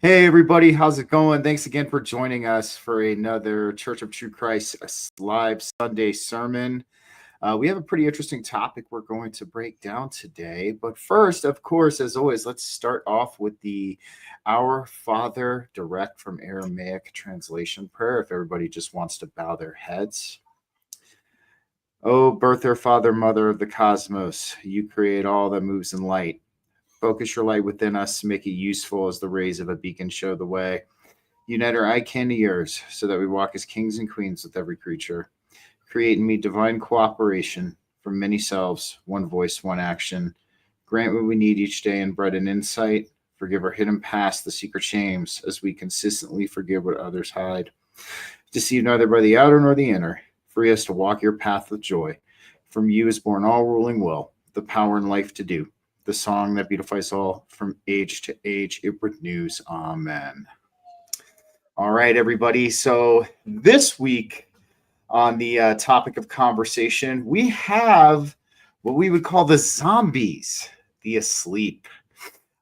Hey everybody, how's it going? Thanks again for joining us for another Church of True Christ live Sunday sermon. We have a pretty interesting topic we're going to break down today. But first, of course, as always, let's start off with the Our Father direct from Aramaic translation prayer. If everybody just wants to bow their heads. Oh, birther, father, mother of the cosmos, you create all that moves in light. Focus your light within us, make it useful as the rays of a beacon show the way. Unite our eye candy ears so that we walk as kings and queens with every creature. Create in me divine cooperation from many selves, one voice, one action. Grant what we need each day in bread and insight. Forgive our hidden past, the secret shames, as we consistently forgive what others hide. Deceived neither by the outer nor the inner. Free us to walk your path with joy. From you is born all ruling will, the power and life to do. The song that beautifies all, from age to age, it renews. Amen. All right, everybody. So this week on the topic of conversation, we have what we would call the zombies, the asleep.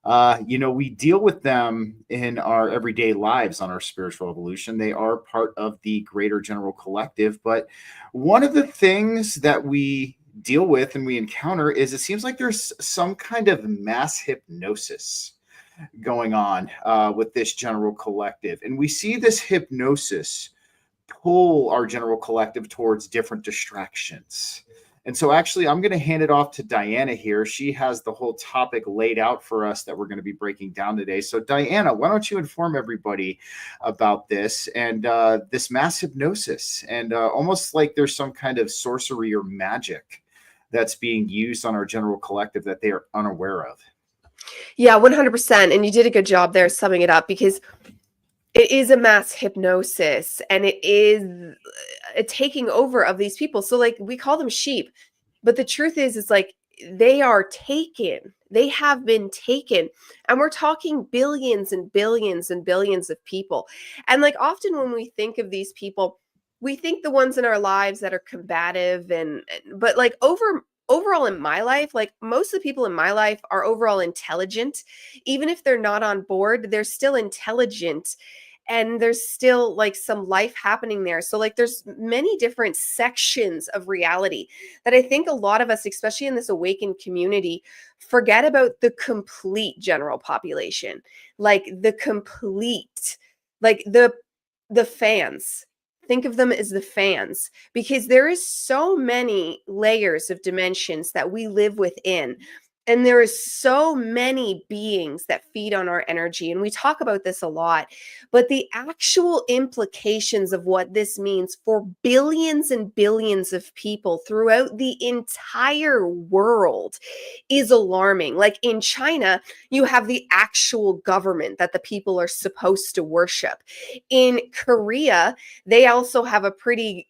We deal with them in our everyday lives on our spiritual evolution. They are part of the greater general collective. But one of the things that we deal with and we encounter is it seems like there's some kind of mass hypnosis going on with this general collective. And we see this hypnosis pull our general collective towards different distractions. And so actually, I'm going to hand it off to Dyanna here. She has the whole topic laid out for us that we're going to be breaking down today. So Dyanna, why don't you inform everybody about this and this mass hypnosis and almost like there's some kind of sorcery or magic that's being used on our general collective that they are unaware of. Yeah, 100%. And you did a good job there summing it up, because it is a mass hypnosis and it is a taking over of these people. So like we call them sheep, but the truth is, it's like they are taken. They have been taken. And we're talking billions and billions and billions of people. And like often when we think of these people, we think the ones in our lives that are combative but like overall in my life, like most of the people in my life are overall intelligent. Even if they're not on board, they're still intelligent, and there's still like some life happening there. So like there's many different sections of reality that I think a lot of us, especially in this awakened community, forget about the complete general population. Like the fans. Think of them as the fans, because there is so many layers of dimensions that we live within. And there is so many beings that feed on our energy. And we talk about this a lot, but the actual implications of what this means for billions and billions of people throughout the entire world is alarming. Like in China, you have the actual government that the people are supposed to worship. In Korea, they also have a pretty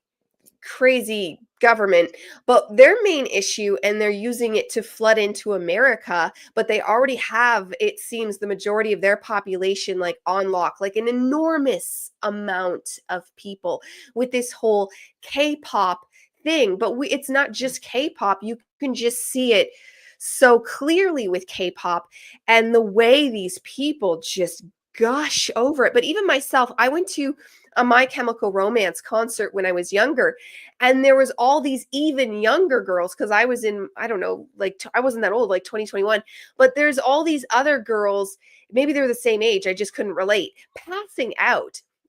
crazy government, but their main issue, and they're using it to flood into America, but they already have, it seems, the majority of their population like on lock, like an enormous amount of people with this whole K-pop thing. But it's not just K-pop. You can just see it so clearly with K-pop and the way these people just gush over it. But even myself, I went to a My Chemical Romance concert when I was younger, and there was all these even younger girls, because I was in, I don't know, like I wasn't that old, like 2021, but there's all these other girls, maybe they're the same age, I just couldn't relate,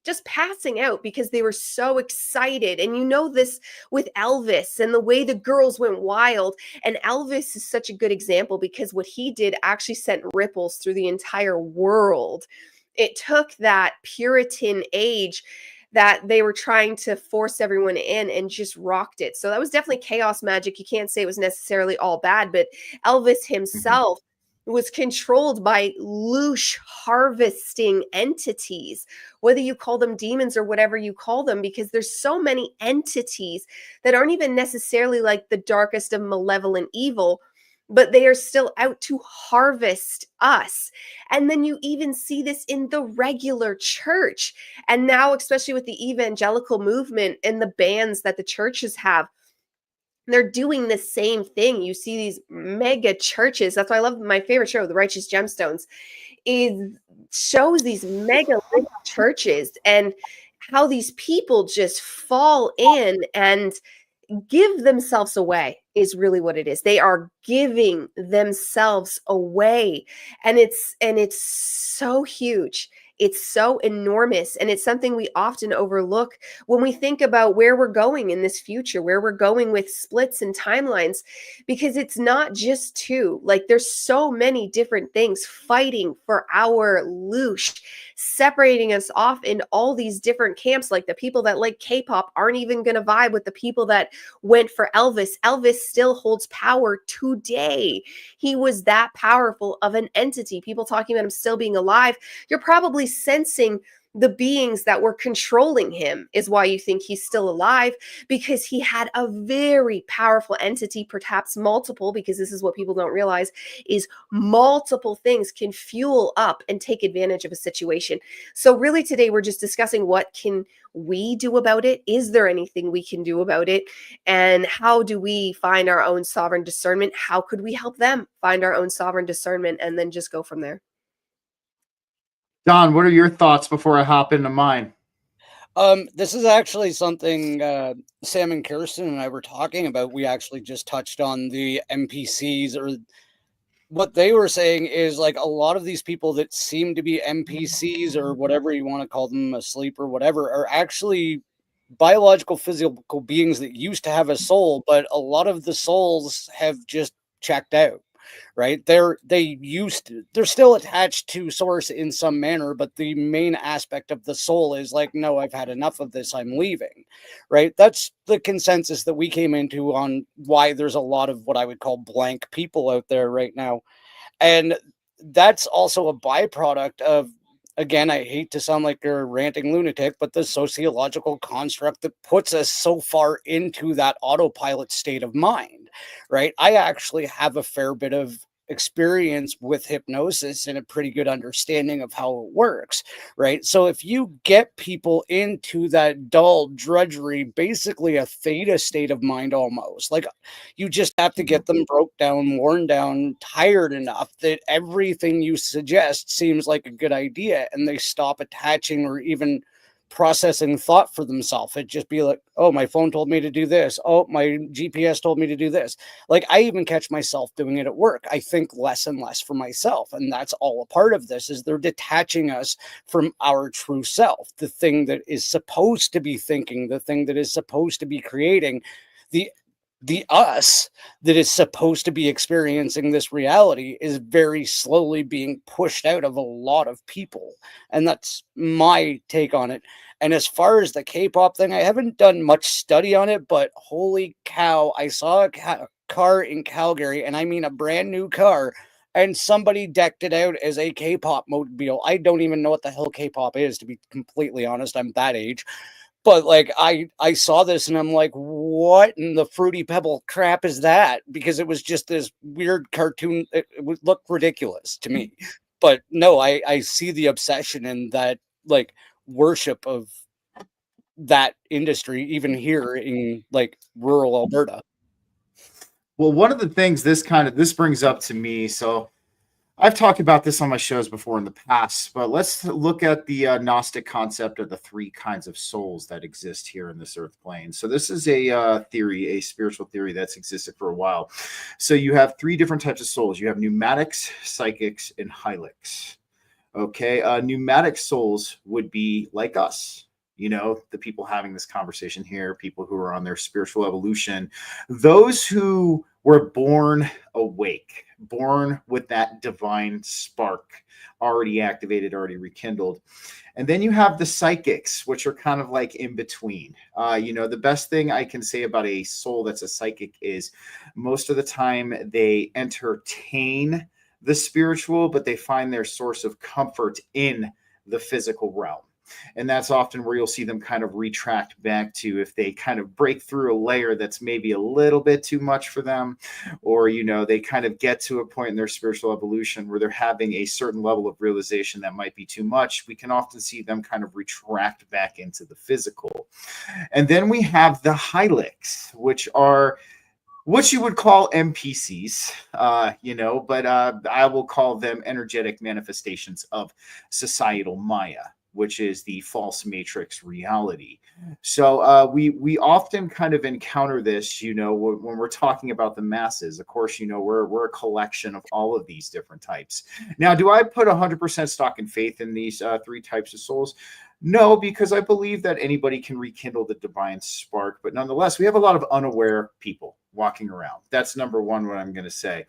just passing out because they were so excited. And you know this with Elvis and the way the girls went wild. And Elvis is such a good example, because what he did actually sent ripples through the entire world. It took that Puritan age that they were trying to force everyone in and just rocked it. So that was definitely chaos magic. You can't say it was necessarily all bad, but Elvis himself was controlled by loosh harvesting entities, whether you call them demons or whatever you call them, because there's so many entities that aren't even necessarily like the darkest of malevolent evil, but they are still out to harvest us. And then you even see this in the regular church. And now, especially with the evangelical movement and the bans that the churches have, They're doing the same thing. You see these mega churches. That's why I love my favorite show, The Righteous Gemstones, is shows these megalithic churches and how these people just fall in and give themselves away is really what it is. They are giving themselves away. And it's so huge. It's so enormous, and it's something we often overlook when we think about where we're going in this future, where we're going with splits and timelines, because it's not just two. Like, there's so many different things fighting for our loosh, separating us off in all these different camps. Like, the people that like K-pop aren't even going to vibe with the people that went for Elvis. Elvis still holds power today. He was that powerful of an entity. People talking about him still being alive. You're probably sensing the beings that were controlling him is why you think he's still alive, because he had a very powerful entity, perhaps multiple, because this is what people don't realize, is multiple things can fuel up and take advantage of a situation. So really today we're just discussing what can we do about it? Is there anything we can do about it? And how do we find our own sovereign discernment? How could we help them find our own sovereign discernment, and then just go from there? Don, what are your thoughts before I hop into mine? This is actually something Sam and Kirsten and I were talking about. We actually just touched on the NPCs, or what they were saying is, like, a lot of these people that seem to be NPCs or whatever you want to call them, asleep or whatever, are actually biological, physical beings that used to have a soul, but a lot of the souls have just checked out. Right? They're still attached to source in some manner, but the main aspect of the soul is like, no, I've had enough of this, I'm leaving. Right? That's the consensus that we came into on why there's a lot of what I would call blank people out there right now. And that's also a byproduct of, again, I hate to sound like a ranting lunatic, but the sociological construct that puts us so far into that autopilot state of mind, right? I actually have a fair bit of experience with hypnosis and a pretty good understanding of how it works, right? So if you get people into that dull drudgery, basically a theta state of mind almost, like, you just have to get them broke down, worn down, tired enough that everything you suggest seems like a good idea, and they stop attaching or even processing thought for themselves. It'd just be like, oh, my phone told me to do this. Oh, my GPS told me to do this. Like, I even catch myself doing it at work. I think less and less for myself. And that's all a part of this, is they're detaching us from our true self, the thing that is supposed to be thinking, the thing that is supposed to be creating, the us that is supposed to be experiencing this reality is very slowly being pushed out of a lot of people. And that's my take on it. And as far as the K-pop thing, I haven't done much study on it, but holy cow, I saw a car in Calgary, and I mean a brand new car, and somebody decked it out as a K-pop mobile. I don't even know what the hell K-pop is, to be completely honest. I'm that age. But like, I saw this and I'm like, what in the fruity pebble crap is that? Because it was just this weird cartoon. It would look ridiculous to me. But no, I see the obsession and that, like, worship of that industry, even here in like rural Alberta. Well, one of the things this brings up to me, so I've talked about this on my shows before in the past, but let's look at the Gnostic concept of the three kinds of souls that exist here in this earth plane. So this is a theory, a spiritual theory that's existed for a while. So you have three different types of souls. You have pneumatics, psychics, and hylics. Okay, pneumatic souls would be like us. You know, the people having this conversation here, people who are on their spiritual evolution, those who were born awake, born with that divine spark already activated, already rekindled. And then you have the psychics, which are kind of like in between. The best thing I can say about a soul that's a psychic is most of the time they entertain the spiritual, but they find their source of comfort in the physical realm. And that's often where you'll see them kind of retract back to, if they kind of break through a layer that's maybe a little bit too much for them, or, they kind of get to a point in their spiritual evolution where they're having a certain level of realization that might be too much. We can often see them kind of retract back into the physical. And then we have the hylics, which are what you would call NPCs, but I will call them energetic manifestations of societal Maya, which is the false matrix reality. So we often kind of encounter this, when we're talking about the masses. Of course, we're a collection of all of these different types. Now, do I put 100% stock and faith in these three types of souls? No, because I believe that anybody can rekindle the divine spark. But nonetheless, we have a lot of unaware people walking around. That's number one, what I'm going to say.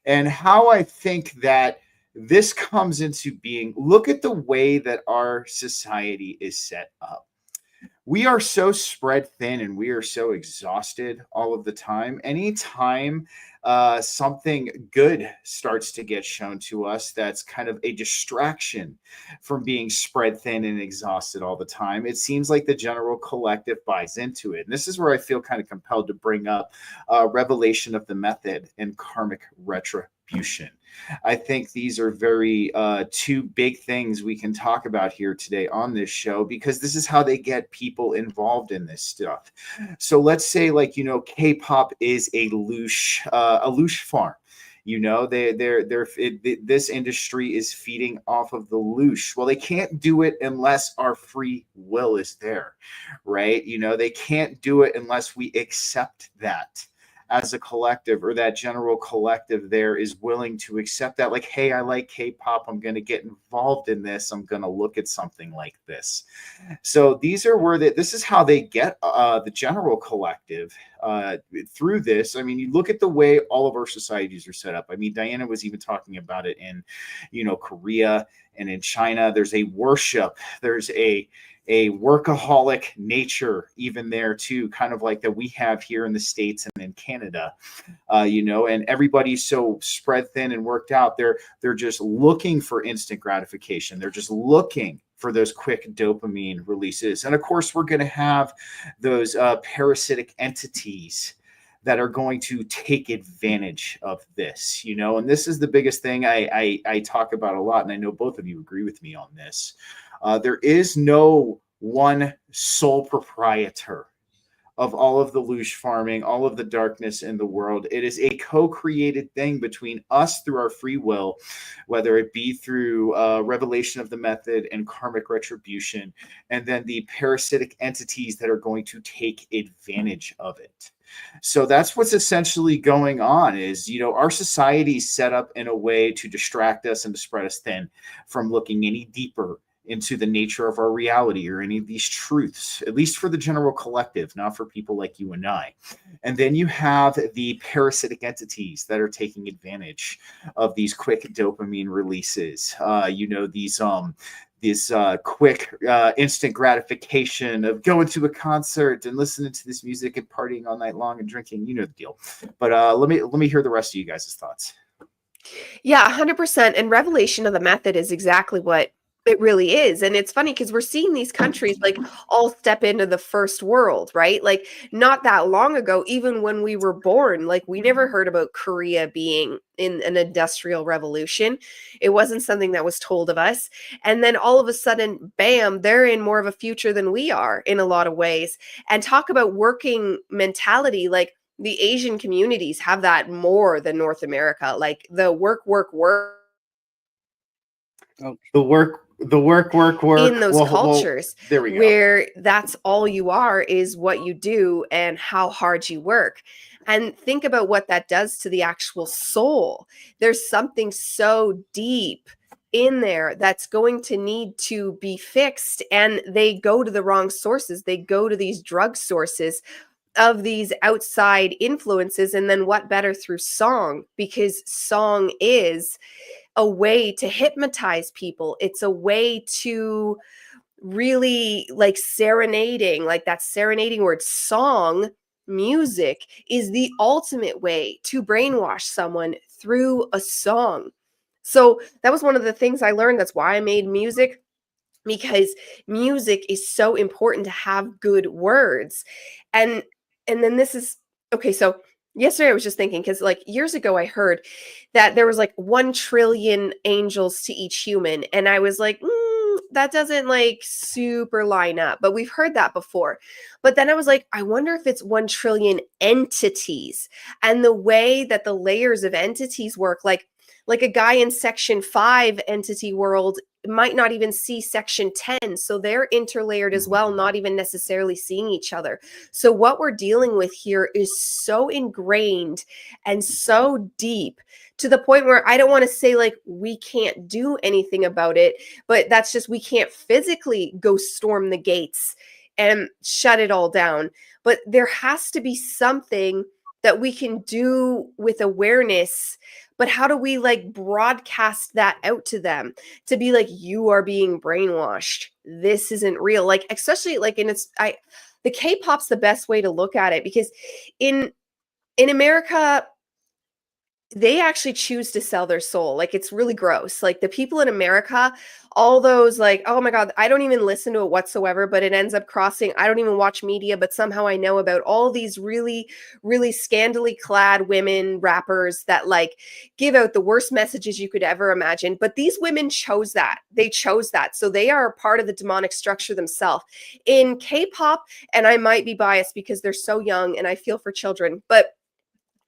And how I think that this comes into being, look at the way that our society is set up. We are so spread thin and we are so exhausted all of the time. Anytime something good starts to get shown to us that's kind of a distraction from being spread thin and exhausted all the time, it seems like the general collective buys into it. And this is where I feel kind of compelled to bring up revelation of the method and karmic retribution. I think these are very two big things we can talk about here today on this show, because this is how they get people involved in this stuff. So let's say, K-pop is a loosh farm. This industry is feeding off of the loosh. Well, they can't do it unless our free will is there, right? They can't do it unless we accept that as a collective, or that general collective there is willing to accept that, like, hey, I like K-pop, I'm going to get involved in this, I'm going to look at something like this. So these are where this is how they get the general collective through this. I mean, you look at the way all of our societies are set up. I mean, Dyanna was even talking about it in, Korea and in China. There's a worship, there's a workaholic nature even there too, kind of like that we have here in the States and in Canada, and everybody's so spread thin and worked out. They're just looking for instant gratification. They're just looking for those quick dopamine releases. And of course, we're going to have those parasitic entities that are going to take advantage of this, and this is the biggest thing I talk about a lot. And I know both of you agree with me on this. There is no one sole proprietor of all of the loosh farming, all of the darkness in the world. It is a co-created thing between us through our free will, whether it be through revelation of the method and karmic retribution, and then the parasitic entities that are going to take advantage of it. So that's what's essentially going on is, our society is set up in a way to distract us and to spread us thin from looking any deeper into the nature of our reality or any of these truths, at least for the general collective, not for people like you and I. And then you have the parasitic entities that are taking advantage of these quick dopamine releases. This quick instant gratification of going to a concert and listening to this music and partying all night long and drinking, the deal. But let me hear the rest of you guys' thoughts. Yeah, 100%. And revelation of the method is exactly what it really is. And it's funny because we're seeing these countries all step into the first world, right? Like not that long ago, even when we were born, we never heard about Korea being in an industrial revolution. It wasn't something that was told of us. And then all of a sudden, bam, they're in more of a future than we are in a lot of ways. And talk about working mentality, the Asian communities have that more than North America. The work. Oh, the work in those cultures there we go. Where that's all you are is what you do and how hard you work. And think about what that does to the actual soul. There's something so deep in there that's going to need to be fixed, and they go to the wrong sources. They go to these drug sources of these outside influences. And then what better through song, because song is a way to hypnotize people. It's a way to really serenading, that serenading word. Song music is the ultimate way to brainwash someone through a song. So that was one of the things I learned. That's why I made music, because music is so important to have good words. And then this is okay. So yesterday I was just thinking, because years ago I heard that there was 1 trillion angels to each human. And I was like, that doesn't like super line up, but we've heard that before. But then I was like, I wonder if it's 1 trillion entities, and the way that the layers of entities work, like a guy in section 5 entity world might not even see section 10. So they're interlayered as well, not even necessarily seeing each other. So what we're dealing with here is so ingrained and so deep, to the point where I don't want to say like we can't do anything about it, but that's just, we can't physically go storm the gates and shut it all down. But there has to be something that we can do with awareness. But how do we like broadcast that out to them, to be like, you are being brainwashed, this isn't real? Like, especially like the K-pop's the best way to look at it, because in America, they actually choose to sell their soul. Like, it's really gross. Like, the people in America, all those like, oh my God, I don't even listen to it whatsoever, but it ends up crossing. I don't even watch media, but somehow I know about all these really, really scandally clad women rappers that like give out the worst messages you could ever imagine. But these women chose that. They chose that. So they are part of the demonic structure themselves. In K-pop, and I might be biased because they're so young and I feel for children, but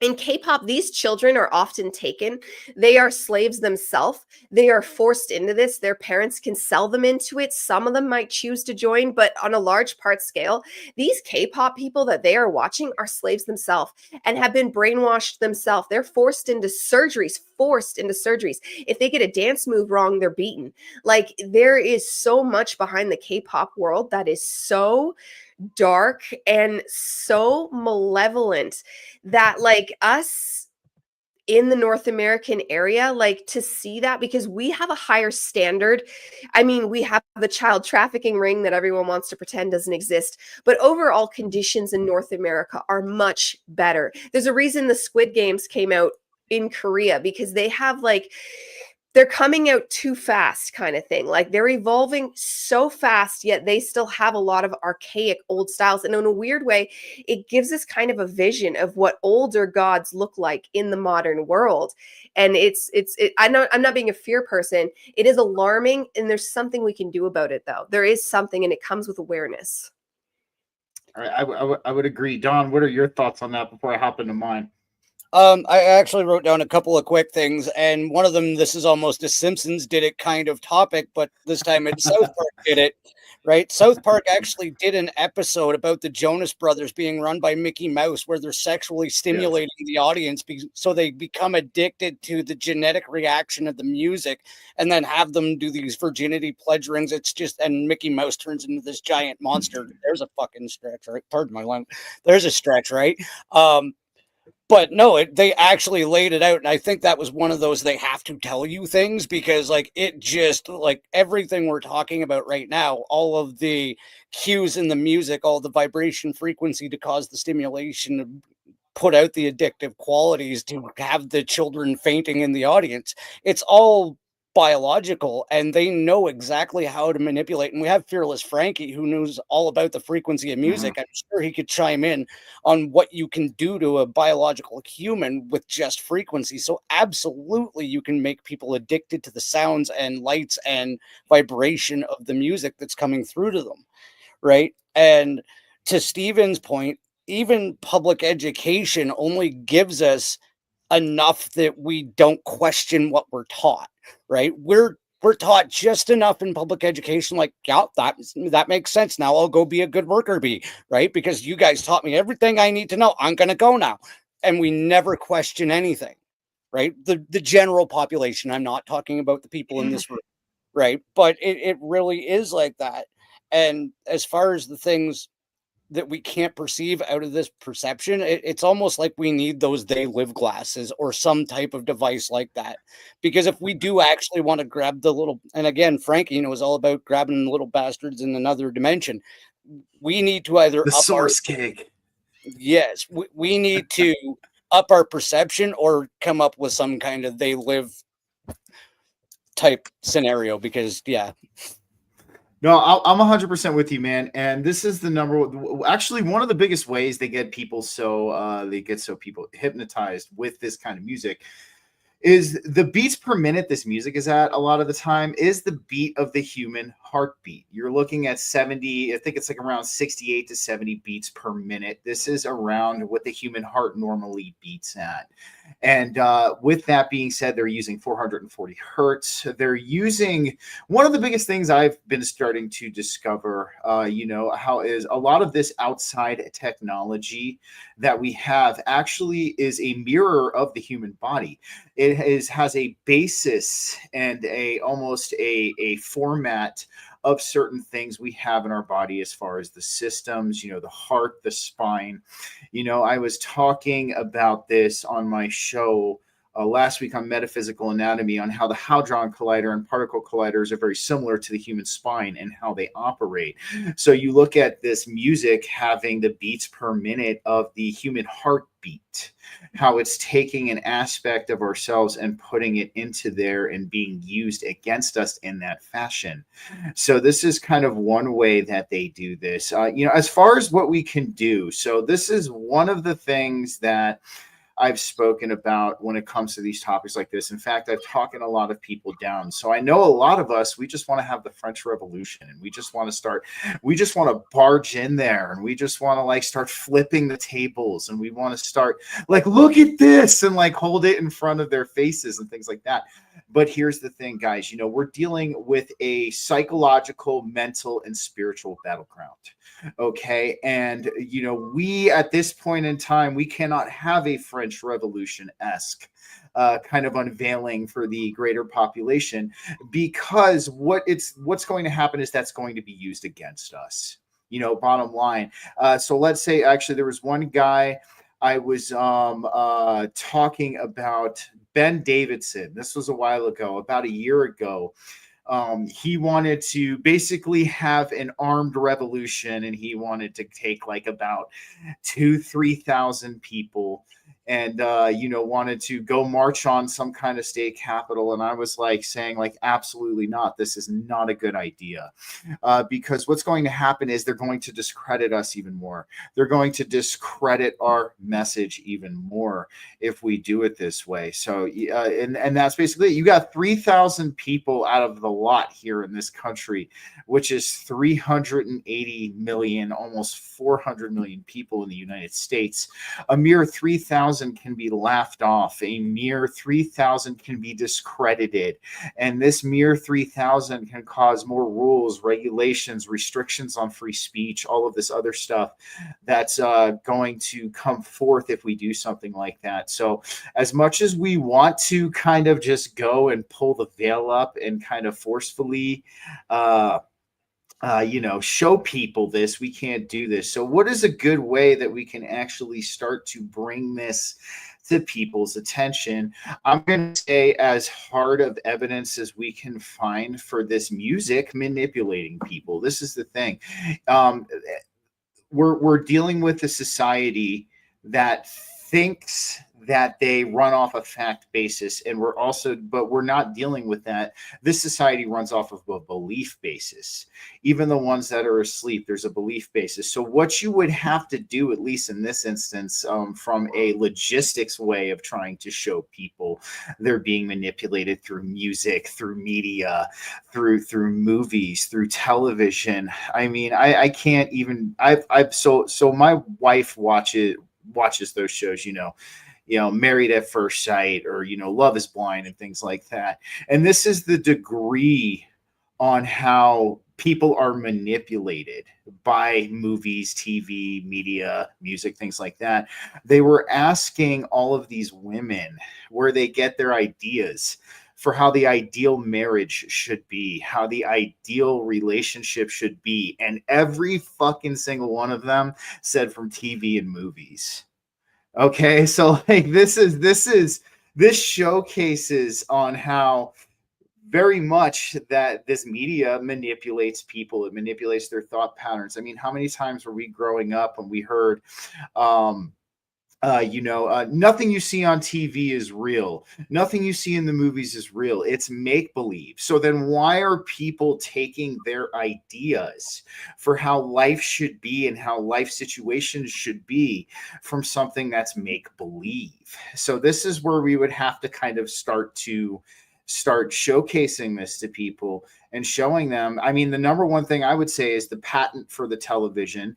in K-pop, these children are often taken. They are slaves themselves. They are forced into this. Their parents can sell them into it. Some of them might choose to join, but on a large part scale, these K-pop people that they are watching are slaves themselves and have been brainwashed themselves. They're forced into surgeries. If they get a dance move wrong, they're beaten. Like, there is so much behind the K-pop world that is so dark and so malevolent that like us in the North American area, like, to see that, because we have a higher standard. I mean, we have the child trafficking ring that everyone wants to pretend doesn't exist, but overall conditions in North America are much better. There's a reason the Squid Games came out in Korea, because they have like, they're coming out too fast kind of thing. Like, they're evolving so fast, yet they still have a lot of archaic old styles. And in a weird way, it gives us kind of a vision of what older gods look like in the modern world. And I know I'm not being a fear person. It is alarming. And there's something we can do about it, though. There is something, and it comes with awareness. All right, I would agree. Don, what are your thoughts on that before I hop into mine? I actually wrote down a couple of quick things, and one of them, this is almost a Simpsons did it kind of topic, but this time it's South Park did it, right? South Park actually did an episode about the Jonas Brothers being run by Mickey Mouse, where they're sexually stimulating the audience so they become addicted to the genetic reaction of the music, and then have them do these virginity pledge rings. It's just, and Mickey Mouse turns into this giant monster. There's a fucking stretch, right? Pardon my language. There's a stretch, right? But no, they actually laid it out. And I think that was one of those, they have to tell you things, because like, it just, like, everything we're talking about right now, all of the cues in the music, all the vibration frequency to cause the stimulation, to put out the addictive qualities, to have the children fainting in the audience, it's all biological, and they know exactly how to manipulate. And we have Fearless Frankie, who knows all about the frequency of music. I'm sure he could chime in on what you can do to a biological human with just frequency. So absolutely, you can make people addicted to the sounds and lights and vibration of the music that's coming through to them, right? And to Stephen's point, even public education only gives us enough that we don't question what we're taught, right? We're taught just enough in public education, like, yeah, that makes sense. Now I'll go be a good worker bee, right? Because you guys taught me everything I need to know. I'm going to go now. And we never question anything, right? The general population. I'm not talking about the people in this room, right? But it really is like that. And as far as the things that we can't perceive out of this perception, it's almost like we need those they live glasses or some type of device like that. Because if we do actually want to grab the little, and again, Frankie knows all about grabbing the little bastards in another dimension, we need to either the source cake. Yes, we need to up our perception or come up with some kind of they live type scenario, because yeah. No, I'm 100% with you, man. And this is actually one of the biggest ways they get people people hypnotized with this kind of music is the beats per minute this music is at a lot of the time is the beat of the human heartbeat. You're looking at 70, I think it's like around 68 to 70 beats per minute. This is around what the human heart normally beats at. And with that being said, they're using 440 hertz. They're using one of the biggest things I've been starting to discover, how is a lot of this outside technology that we have actually is a mirror of the human body. It has a basis and almost a format of certain things we have in our body as far as the systems, the heart, the spine. I was talking about this on my show last week on Metaphysical Anatomy on how the Hadron Collider and particle colliders are very similar to the human spine and how they operate. So you look at this music having the beats per minute of the human heartbeat, how it's taking an aspect of ourselves and putting it into there and being used against us in that fashion. So this is kind of one way that they do this. As far as what we can do, so this is one of the things that I've spoken about when it comes to these topics like this. In fact, I've talked a lot of people down. So I know a lot of us, we just want to have the French Revolution and we just want to barge in there and we just want to start flipping the tables and we want to start look at this and hold it in front of their faces and things like that. But here's the thing, guys, we're dealing with a psychological, mental, and spiritual battleground. Okay. And, we at this point in time, we cannot have a French Revolution-esque kind of unveiling for the greater population, because what's going to happen is that's going to be used against us, bottom line. So let's say, actually, there was one guy I was talking about, Ben Davidson. This was a while ago, about a year ago. He wanted to basically have an armed revolution, and he wanted to take about 3,000 people and, wanted to go march on some kind of state capital. And I was saying absolutely not. This is not a good idea, because what's going to happen is they're going to discredit us even more. They're going to discredit our message even more if we do it this way. So, and that's basically it. You got 3,000 people out of the lot here in this country, which is 380 million, almost 400 million people in the United States. A mere 3,000 can be laughed off. A mere 3,000 can be discredited. And this mere 3,000 can cause more rules, regulations, restrictions on free speech, all of this other stuff that's going to come forth if we do something like that. So as much as we want to kind of just go and pull the veil up and kind of forcefully show people this, we can't do this. So what is a good way that we can actually start to bring this to people's attention? I'm going to say as hard of evidence as we can find for this music manipulating people. This is the thing. We're dealing with a society that thinks that they run off a fact basis, and we're not dealing with that. This society runs off of a belief basis. Even the ones that are asleep, there's a belief basis. So what you would have to do, at least in this instance, from a logistics way of trying to show people they're being manipulated through music, through media, through movies, through television. I mean, I can't even. So my wife watches those shows, Married at First Sight, or, Love is Blind and things like that. And this is the degree on how people are manipulated by movies, TV, media, music, things like that. They were asking all of these women where they get their ideas for how the ideal marriage should be, how the ideal relationship should be. And every fucking single one of them said from TV and movies. Okay, so this showcases on how very much that this media manipulates people. It manipulates their thought patterns. I mean, how many times were we growing up and we heard, nothing you see on TV is real. Nothing you see in the movies is real. It's make-believe. So then why are people taking their ideas for how life should be and how life situations should be from something that's make-believe? So this is where we would have to kind of start to start showcasing this to people and showing them. I mean, the number one thing I would say is the patent for the television.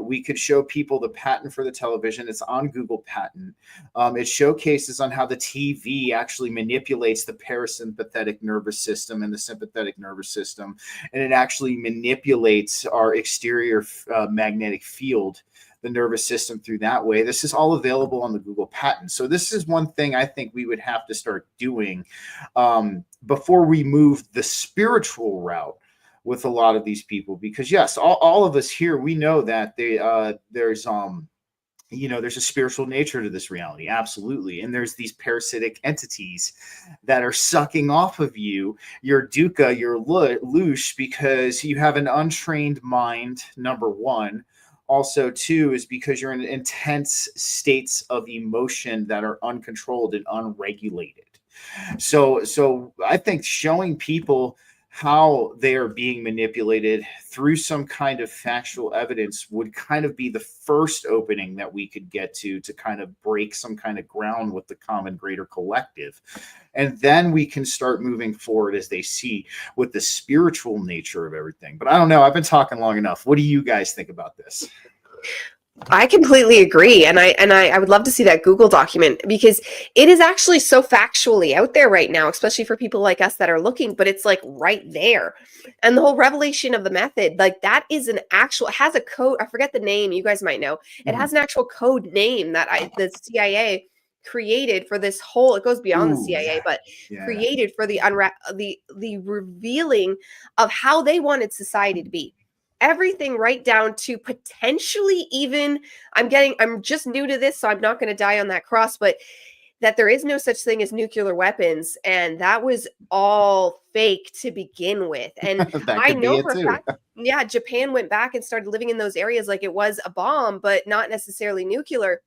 We could show people the patent for the television. It's on Google Patent. It showcases on how the TV actually manipulates the parasympathetic nervous system and the sympathetic nervous system, and it actually manipulates our exterior magnetic field, the nervous system, through that way. This is all available on the Google Patent. So this is one thing I think we would have to start doing before we move the spiritual route with a lot of these people, because yes, all of us here, we know that there's a spiritual nature to this reality. Absolutely. And there's these parasitic entities that are sucking off of you, your dukkha, your loosh, because you have an untrained mind, number one. Also, two, is because you're in intense states of emotion that are uncontrolled and unregulated. So I think showing people how they are being manipulated through some kind of factual evidence would kind of be the first opening that we could get to kind of break some kind of ground with the common greater collective. And then we can start moving forward, as they see, with the spiritual nature of everything. But I don't know. I've been talking long enough. What do you guys think about this? I completely agree. And I would love to see that Google document, because it is actually so factually out there right now, especially for people like us that are looking, but it's like right there. And the whole revelation of the method, like that is it has a code. I forget the name. You guys might know. It has an actual code name that the CIA created for this whole, it goes beyond the CIA, but created for the revealing of how they wanted society to be. Everything right down to potentially even, I'm just new to this, so I'm not going to die on that cross, but that there is no such thing as nuclear weapons. And that was all fake to begin with. And I know for a fact, Japan went back and started living in those areas like it was a bomb, but not necessarily nuclear.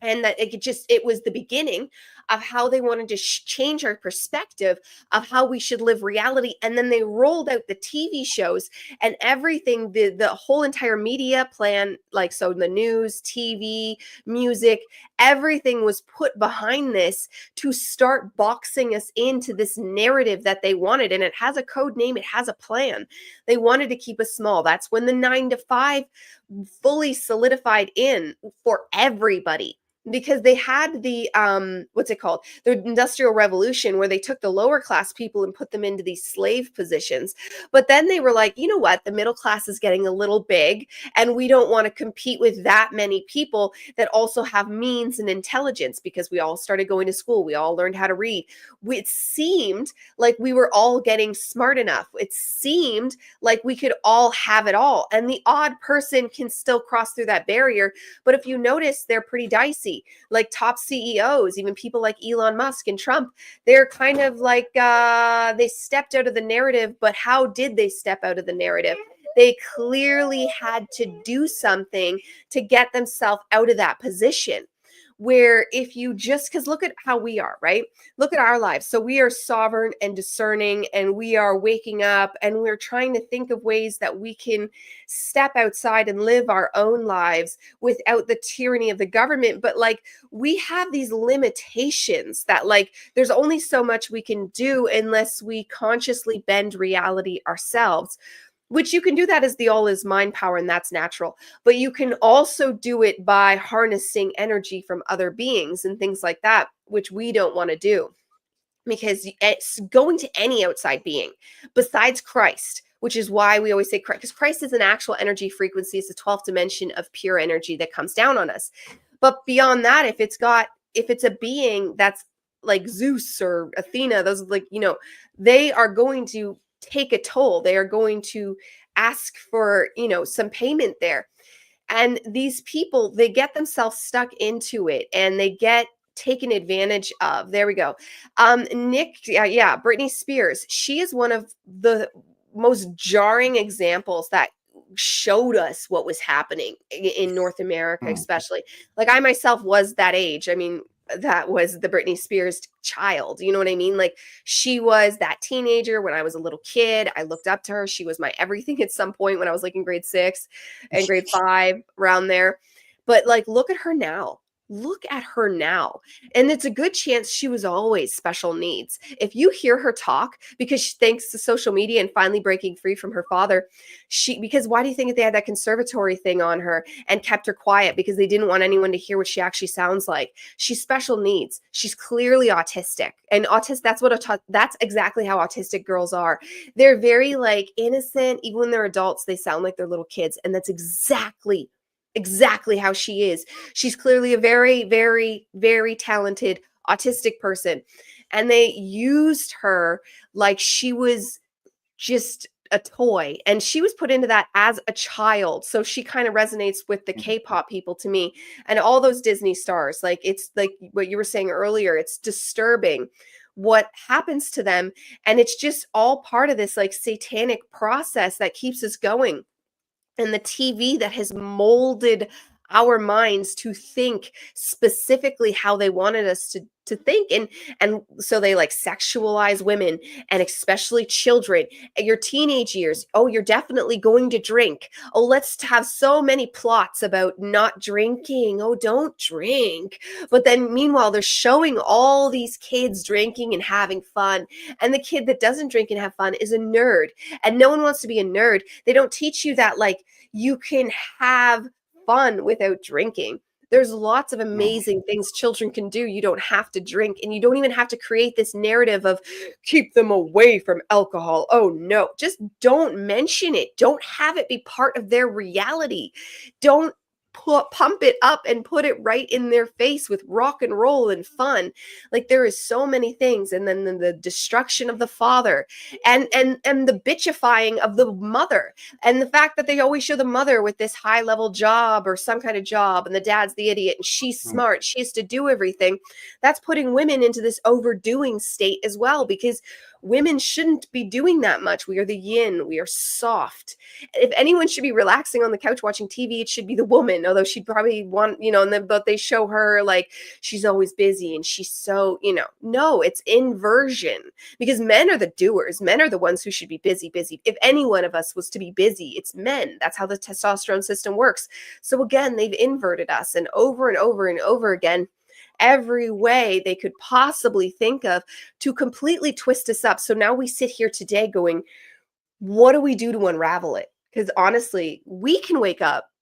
And that it was the beginning of how they wanted to change our perspective of how we should live reality. And then they rolled out the TV shows and everything, the whole entire media plan, like, so the news, TV, music, everything was put behind this to start boxing us into this narrative that they wanted. And it has a code name. It has a plan. They wanted to keep us small. That's when the 9 to 5 fully solidified in for everybody. Because they had the what's it called, the Industrial Revolution, where they took the lower class people and put them into these slave positions. But then they were like, you know what, the middle class is getting a little big, and we don't want to compete with that many people that also have means and intelligence, because we all started going to school, we all learned how to read. It seemed like we were all getting smart enough. It seemed like we could all have it all, and the odd person can still cross through that barrier. But if you notice, they're pretty dicey. Like top CEOs, even people like Elon Musk and Trump, they're kind of like they stepped out of the narrative. But how did they step out of the narrative? They clearly had to do something to get themselves out of that position. Where if you just, because look at how we are, right? Look at our lives. So we are sovereign and discerning, and we are waking up, and we're trying to think of ways that we can step outside and live our own lives without the tyranny of the government. But like, we have these limitations that, like, there's only so much we can do unless we consciously bend reality ourselves. Which you can do that as the all is mind power, and that's natural. But you can also do it by harnessing energy from other beings and things like that, which we don't want to do. Because it's going to any outside being besides Christ, which is why we always say Christ, because Christ is an actual energy frequency. It's the 12th dimension of pure energy that comes down on us. But beyond that, if it's a being that's like Zeus or Athena, those, like, they are going to take a toll. They are going to ask for, some payment there. And these people, they get themselves stuck into it, and they get taken advantage of. There we go. Britney Spears. She is one of the most jarring examples that showed us what was happening in North America, especially. Like, I myself was that age. I mean, that was the Britney Spears child. You know what I mean? Like, she was that teenager when I was a little kid. I looked up to her. She was my everything at some point when I was like in grade 6 and grade 5, around there. But like, look at her now. look at her now. And it's a good chance she was always special needs. If you hear her talk, because thanks to social media and finally breaking free from her father, because why do you think they had that conservatory thing on her and kept her quiet? Because they didn't want anyone to hear what she actually sounds like. She's special needs. She's clearly autistic. And that's exactly how autistic girls are. They're very like innocent. Even when they're adults, they sound like they're little kids. And that's exactly how she is. She's clearly a very, very, very talented autistic person. And they used her like she was just a toy. And she was put into that as a child. So she kind of resonates with the K-pop people to me and all those Disney stars. Like, it's like what you were saying earlier. It's disturbing what happens to them. And it's just all part of this like satanic process that keeps us going. And the TV that has molded our minds to think specifically how they wanted us to think. And so they like sexualize women and especially children at your teenage years. Oh, you're definitely going to drink. Oh, let's have so many plots about not drinking. Oh, don't drink. But then meanwhile, they're showing all these kids drinking and having fun. And the kid that doesn't drink and have fun is a nerd. And no one wants to be a nerd. They don't teach you that like you can have fun without drinking. There's lots of amazing things children can do. You don't have to drink, and you don't even have to create this narrative of keep them away from alcohol. Oh no, just don't mention it. Don't have it be part of their reality. Don't pump it up and put it right in their face with rock and roll and fun. Like, there is so many things. And then the destruction of the father and the bitchifying of the mother, and the fact that they always show the mother with this high level job or some kind of job, and the dad's the idiot and she's smart, she has to do everything. That's putting women into this overdoing state as well, because women shouldn't be doing that much. We are the yin. We are soft. If anyone should be relaxing on the couch watching TV, it should be the woman, although she'd probably want, but they show her like she's always busy and she's so, no, it's inversion, because men are the doers. Men are the ones who should be busy. If any one of us was to be busy, it's men. That's how the testosterone system works. So again, they've inverted us, and over and over and over again, every way they could possibly think of to completely twist us up. So now we sit here today going, what do we do to unravel it? Because honestly, we can wake up,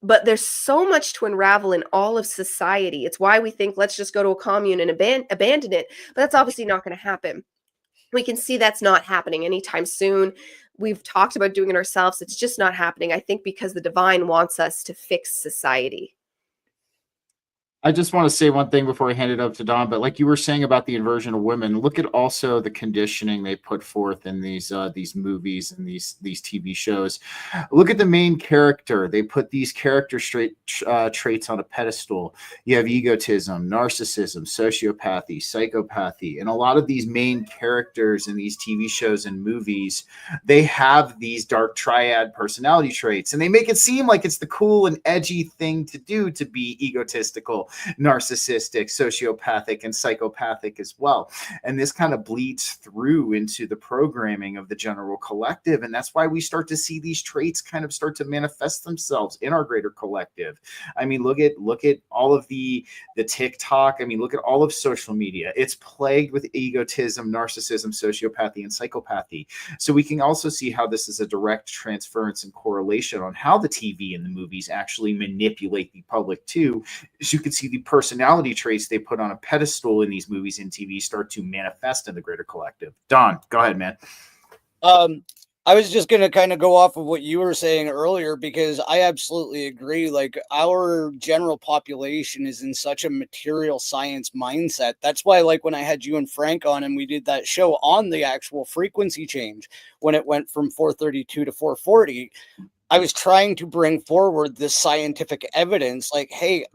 but there's so much to unravel in all of society. It's why we think, let's just go to a commune and abandon it. But that's obviously not going to happen. We can see that's not happening anytime soon. We've talked about doing it ourselves. It's just not happening. I think because the divine wants us to fix society. I just want to say one thing before I hand it up to Don, but like you were saying about the inversion of women, look at also the conditioning they put forth in these movies and these TV shows. Look at the main character. They put these character traits on a pedestal. You have egotism, narcissism, sociopathy, psychopathy, and a lot of these main characters in these TV shows and movies, they have these dark triad personality traits, and they make it seem like it's the cool and edgy thing to do to be egotistical, narcissistic, sociopathic, and psychopathic as well. And this kind of bleeds through into the programming of the general collective. And that's why we start to see these traits kind of start to manifest themselves in our greater collective. I mean, look at all of the TikTok. I mean, look at all of social media. It's plagued with egotism, narcissism, sociopathy, and psychopathy. So we can also see how this is a direct transference and correlation on how the TV and the movies actually manipulate the public too. As you can see, the personality traits they put on a pedestal in these movies and TV start to manifest in the greater collective. Don, go ahead, man. I was just going to kind of go off of what you were saying earlier, because I absolutely agree. Like, our general population is in such a material science mindset. That's why, like, when I had you and Frank on and we did that show on the actual frequency change, when it went from 432 to 440, I was trying to bring forward this scientific evidence, like, hey,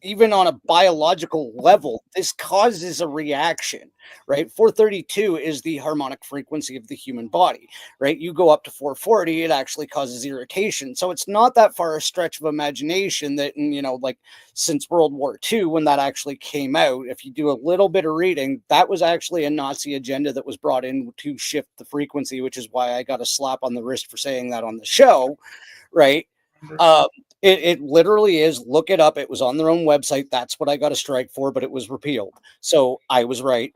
even on a biological level, this causes a reaction, right? 432 is the harmonic frequency of the human body, right? You go up to 440, it actually causes irritation. So it's not that far a stretch of imagination that, like since World War II, when that actually came out, if you do a little bit of reading, that was actually a Nazi agenda that was brought in to shift the frequency, which is why I got a slap on the wrist for saying that on the show, right? It literally is. Look it up. It was on their own website. That's what I got a strike for, but it was repealed. So I was right.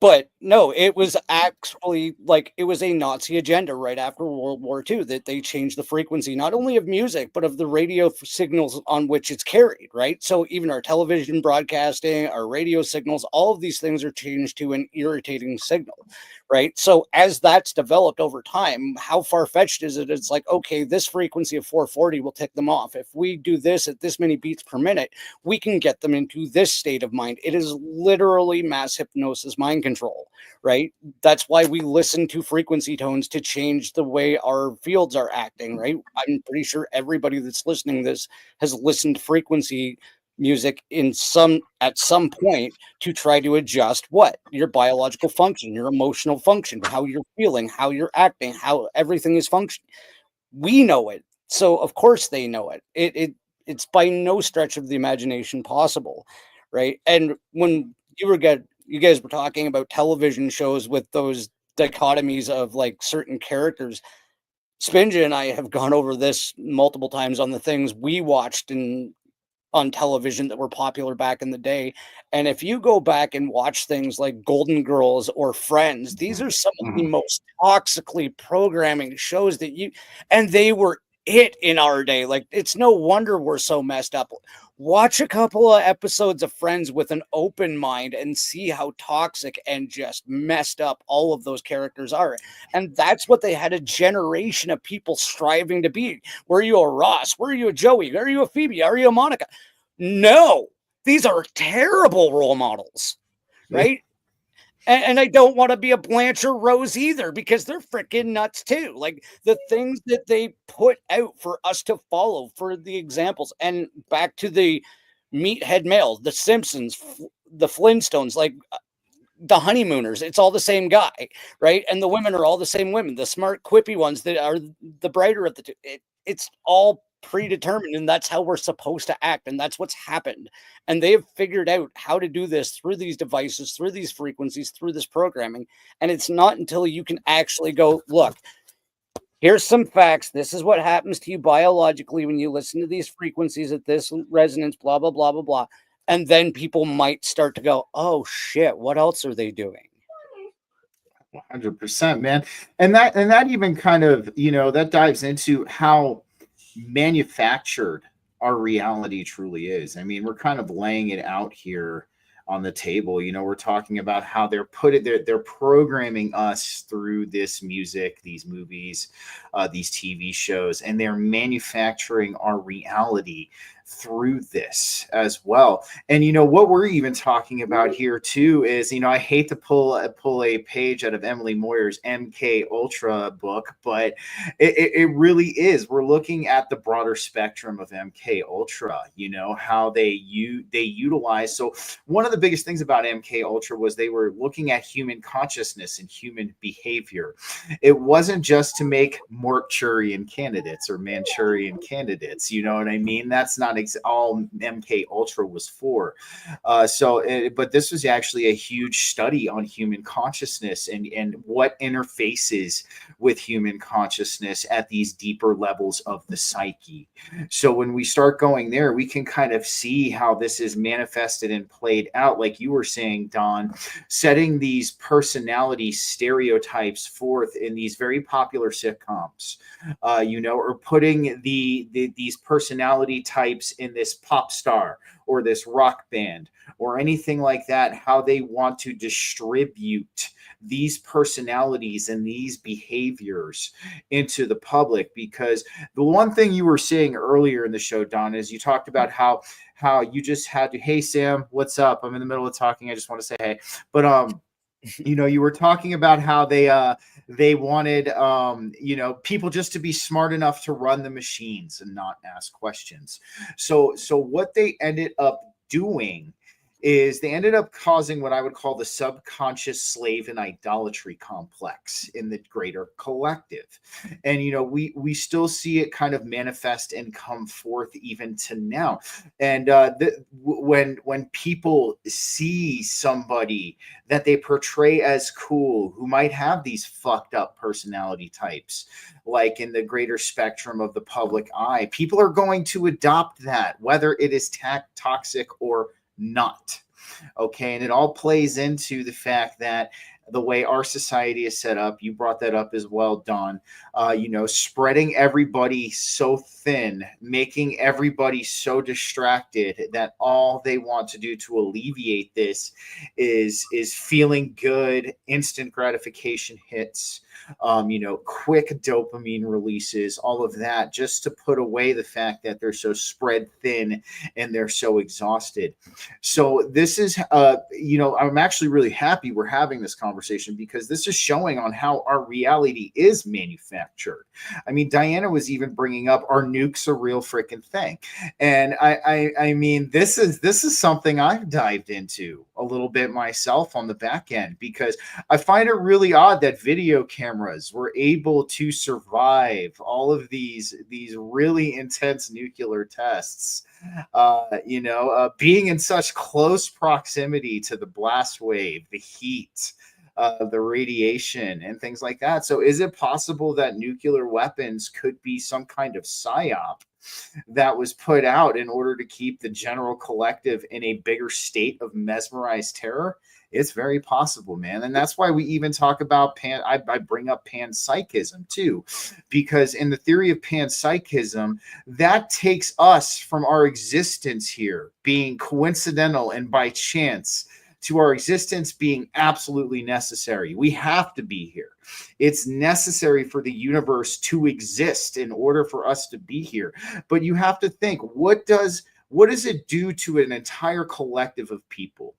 But no, it was actually like it was a Nazi agenda right after World War II that they changed the frequency, not only of music, but of the radio signals on which it's carried, right? So even our television broadcasting, our radio signals, all of these things are changed to an irritating signal, right? So as that's developed over time, how far-fetched is it? It's like, okay, this frequency of 440 will tick them off. If we do this at this many beats per minute, we can get them into this state of mind. It is literally mass hypnosis mind control, right? That's why we listen to frequency tones to change the way our fields are acting, right? I'm pretty sure everybody that's listening to this has listened to frequency music at some point to try to adjust what your biological function, your emotional function, how you're feeling, how you're acting, how everything is functioning. We know it, so of course they know it. It's by no stretch of the imagination possible, right? And when you guys were talking about television shows with those dichotomies of like certain characters, Spinja and I have gone over this multiple times on the things we watched on television that were popular back in the day. And if you go back and watch things like Golden Girls or Friends, these are some of the most toxically programming shows and they were it in our day. Like, it's no wonder we're so messed up. Watch a couple of episodes of Friends with an open mind and see how toxic and just messed up all of those characters are. And that's what they had a generation of people striving to be. Were you a Ross? Were you a Joey? Are you a Phoebe? Are you a Monica? No, these are terrible role models, right? And I don't want to be a Blanche or Rose either, because they're freaking nuts too. Like the things that they put out for us to follow, for the examples, and back to the meathead males, the Simpsons, the Flintstones, like the Honeymooners, it's all the same guy, right? And the women are all the same women, the smart, quippy ones that are the brighter of the two. It's all predetermined, and that's how we're supposed to act, and that's what's happened. And they have figured out how to do this through these devices, through these frequencies, through this programming. And it's not until you can actually go, look, here's some facts. This is what happens to you biologically when you listen to these frequencies at this resonance, blah, blah, blah, blah, blah. And then people might start to go, oh shit, what else are they doing? 100%, man. And that even kind of, that dives into how manufactured our reality truly is. I mean, we're kind of laying it out here on the table. We're talking about how they're programming us through this music, these movies, these TV shows, and they're manufacturing our reality through this as well. And what we're even talking about here too is, I hate to pull a page out of Emily Moyer's MK Ultra book, but it really is. We're looking at the broader spectrum of MK Ultra, how they utilize. So one of the biggest things about MK Ultra was they were looking at human consciousness and human behavior. It wasn't just to make Manchurian candidates or Manchurian candidates. You know what I mean? That's not all MK Ultra was for. But this was actually a huge study on human consciousness and what interfaces with human consciousness at these deeper levels of the psyche. So when we start going there, we can kind of see how this is manifested and played out, like you were saying, Don, setting these personality stereotypes forth in these very popular sitcoms, or putting these personality types in this pop star or this rock band or anything like that, how they want to distribute these personalities and these behaviors into the public. Because the one thing you were saying earlier in the show, Don, is you talked about how you just had to, hey Sam, what's up? I'm in the middle of talking, I just want to say hey. But you were talking about how they wanted people just to be smart enough to run the machines and not ask questions. So what they ended up doing is they ended up causing what I would call the subconscious slave and idolatry complex in the greater collective. And, you know, we still see it kind of manifest and come forth even to now. And when people see somebody that they portray as cool, who might have these fucked up personality types, like in the greater spectrum of the public eye, people are going to adopt that, whether it is toxic or not. Okay. And it all plays into the fact that the way our society is set up, you brought that up as well, Don, you know, spreading everybody so thin, making everybody so distracted that all they want to do to alleviate this is feeling good, instant gratification hits, you know, quick dopamine releases, all of that, just to put away the fact that they're so spread thin and they're so exhausted. So this is, you know, I'm actually really happy we're having this conversation, because this is showing on how our reality is manufactured. I mean, Dyanna was even bringing up, our nukes a real freaking thing. And I mean, this is something I've dived into a little bit myself on the back end, because I find it really odd that video cameras were able to survive all of these really intense nuclear tests, you know, being in such close proximity to the blast wave, the heat, the radiation, and things like that. So is it possible that nuclear weapons could be some kind of psyop that was put out in order to keep the general collective in a bigger state of mesmerized terror? It's very possible, man. And that's why we even talk about I bring up panpsychism too, because in the theory of panpsychism, that takes us from our existence here being coincidental and by chance to our existence being absolutely necessary. We have to be here. It's necessary for the universe to exist in order for us to be here. But you have to think, what does it do to an entire collective of people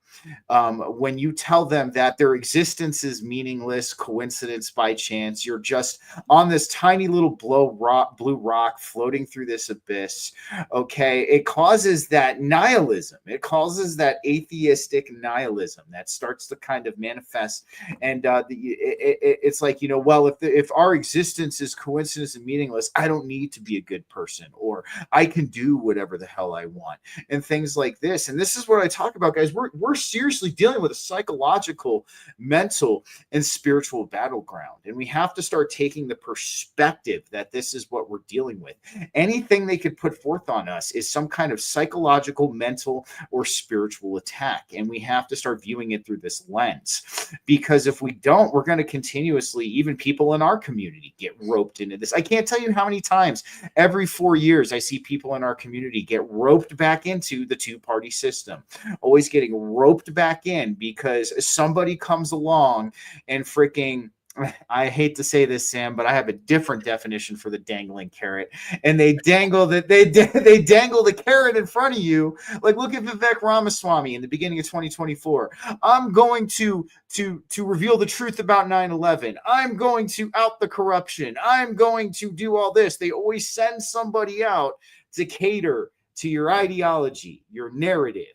when you tell them that their existence is meaningless, coincidence by chance? You're just on this tiny little blue rock floating through this abyss. Okay, it causes that nihilism. It causes that atheistic nihilism that starts to kind of manifest. And it's like, you know, well, if our existence is coincidence and meaningless, I don't need to be a good person, or I can do whatever the hell I want, and things like this. And this is what I talk about, guys. We're seriously dealing with a psychological, mental, and spiritual battleground, and we have to start taking the perspective that this is what we're dealing with. Anything they could put forth on us is some kind of psychological, mental, or spiritual attack, and we have to start viewing it through this lens, because if we don't, we're going to continuously, even people in our community, get roped into this. I can't tell you how many times every 4 years I see people in our community get roped back into the two-party system, always getting roped back in because somebody comes along and freaking, I hate to say this, Sam, but I have a different definition for the dangling carrot. And they dangle that they dangle the carrot in front of you. Like, look at Vivek Ramaswamy in the beginning of 2024. I'm going to reveal the truth about 9/11. I'm going to out the corruption. I'm going to do all this. They always send somebody out to cater to your ideology, your narrative,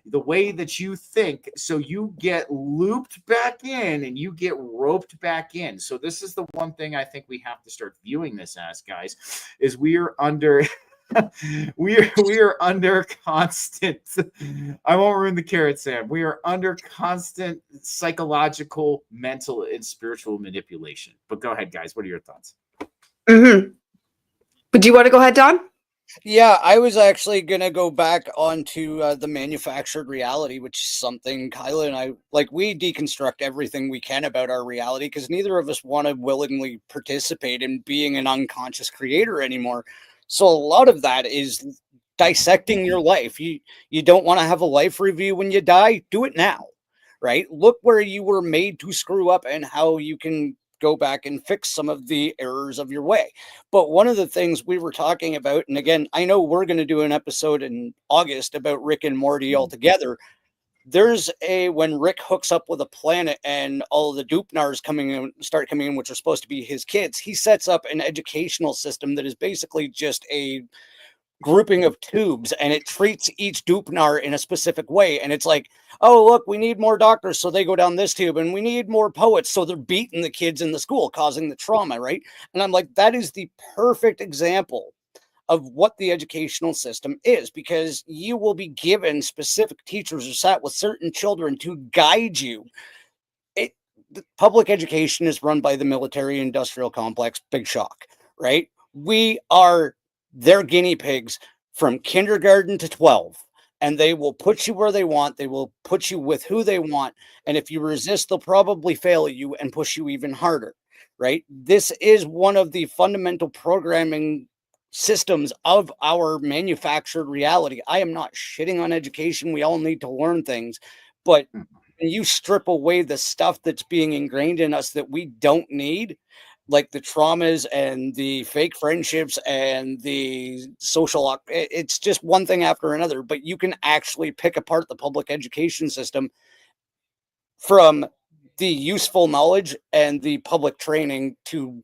the way that you think, so you get looped back in and you get roped back in. So this is the one thing I think we have to start viewing this as, guys, is we are under we are under constant, I won't ruin the carrot, Sam, we are under constant psychological, mental, and spiritual manipulation. But go ahead, guys, what are your thoughts? But do you want to go ahead, Don? Yeah, I was actually going to go back onto the manufactured reality, which is something Kyla and I, like, we deconstruct everything we can about our reality, because neither of us want to willingly participate in being an unconscious creator anymore. So a lot of that is dissecting your life. You don't want to have a life review when you die? Do it now, right? Look where you were made to screw up and how you can go back and fix some of the errors of your way. But one of the things we were talking about, and again, I know we're going to do an episode in August about Rick and Morty altogether. There's when Rick hooks up with a planet and all of the Dupnars start coming in, which are supposed to be his kids, he sets up an educational system that is basically just a grouping of tubes, and it treats each Dupnar in a specific way. And it's like, oh, look, we need more doctors, so they go down this tube, and we need more poets, so they're beating the kids in the school, causing the trauma, right? And I'm like, that is the perfect example of what the educational system is, because you will be given specific teachers or sat with certain children to guide you. The public education is run by the military industrial complex. Big shock, right? We are their guinea pigs from kindergarten to 12, and they will put you where they want. They will put you with who they want. And if you resist, they'll probably fail you and push you even harder, right? This is one of the fundamental programming systems of our manufactured reality. I am not shitting on education. We all need to learn things, but when you strip away the stuff that's being ingrained in us that we don't need, like the traumas and the fake friendships and the social, it's just one thing after another. But you can actually pick apart the public education system from the useful knowledge and the public training to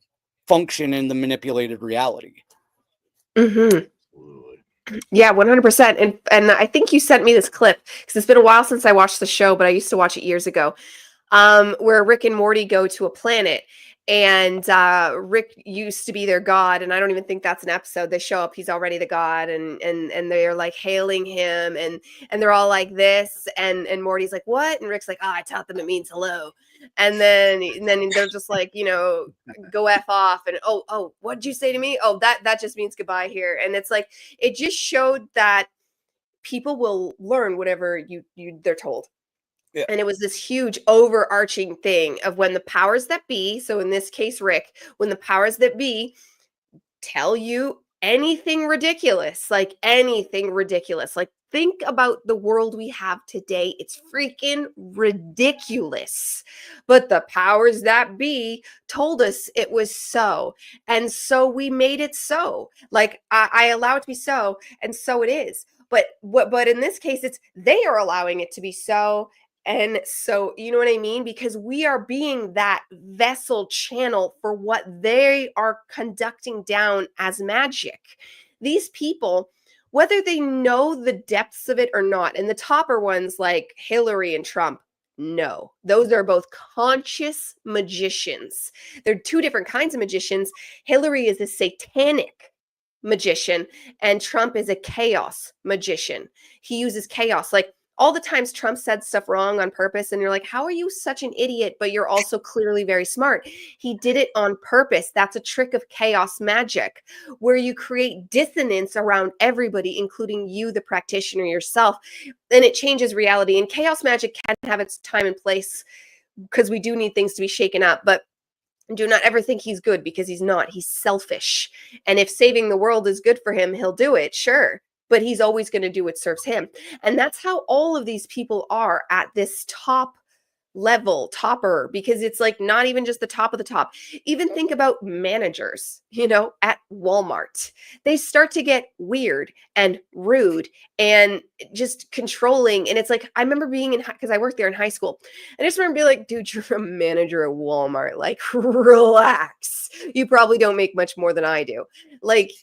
function in the manipulated reality. Mm-hmm. Yeah, 100%. And I think you sent me this clip, because it's been a while since I watched the show, but I used to watch it years ago, where Rick and Morty go to a planet, and Rick used to be their god, and I don't even think that's an episode. They show up, he's already the god, and they're like hailing him, and they're all like this, and Morty's like, what? And Rick's like, oh, I taught them it means hello. And then they're just like, go F off, and oh, what did you say to me? Oh, that just means goodbye here. And it's like, it just showed that people will learn whatever they're told. Yeah. And it was this huge overarching thing of when the powers that be, so in this case, Rick, when the powers that be tell you anything ridiculous, like think about the world we have today. It's freaking ridiculous. But the powers that be told us it was so. And so we made it so. Like I allow it to be so, and so it is. But in this case, it's they are allowing it to be so. And so, you know what I mean? Because we are being that vessel channel for what they are conducting down as magic. These people, whether they know the depths of it or not, and the topper ones like Hillary and Trump, no, those are both conscious magicians. They're two different kinds of magicians. Hillary is a satanic magician, and Trump is a chaos magician. He uses chaos. Like, all the times Trump said stuff wrong on purpose, and you're like, how are you such an idiot, but you're also clearly very smart? He did it on purpose. That's a trick of chaos magic, where you create dissonance around everybody, including you, the practitioner yourself, and it changes reality. And chaos magic can have its time and place, because we do need things to be shaken up, but do not ever think he's good, because he's not. He's selfish. And if saving the world is good for him, he'll do it, sure. But he's always going to do what serves him. And that's how all of these people are at this top level, topper, because it's like not even just the top of the top. Even think about managers, at Walmart. They start to get weird and rude and just controlling. And it's like, I remember being because I worked there in high school. And I just remember being like, dude, you're a manager at Walmart. Like, relax. You probably don't make much more than I do. Like,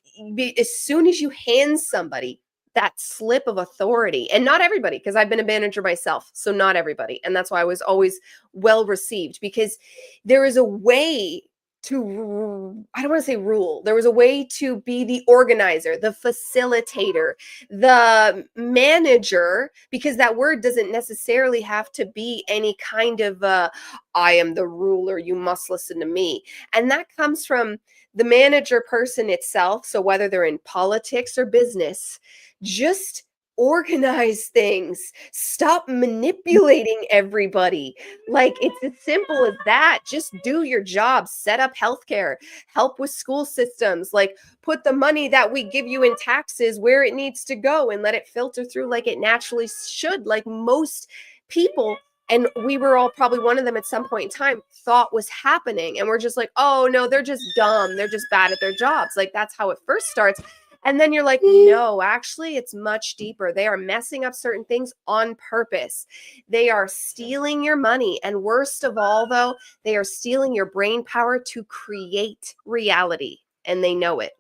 as soon as you hand somebody that slip of authority, and not everybody, because I've been a manager myself, so not everybody, and that's why I was always well received, because there is a way to, I don't want to say rule, there was a way to be the organizer, the facilitator, the manager, because that word doesn't necessarily have to be any kind of I am the ruler, you must listen to me. And that comes from the manager person itself. So whether they're in politics or business, just organize things. Stop manipulating everybody. Like, it's as simple as that. Just do your job. Set up healthcare. Help with school systems. Like, put the money that we give you in taxes where it needs to go and let it filter through like it naturally should, like most people. And we were all probably one of them at some point in time thought was happening. And we're just like, oh no, they're just dumb. They're just bad at their jobs. Like, that's how it first starts. And then you're like, no, actually, it's much deeper. They are messing up certain things on purpose. They are stealing your money. And worst of all, though, they are stealing your brain power to create reality. And they know it.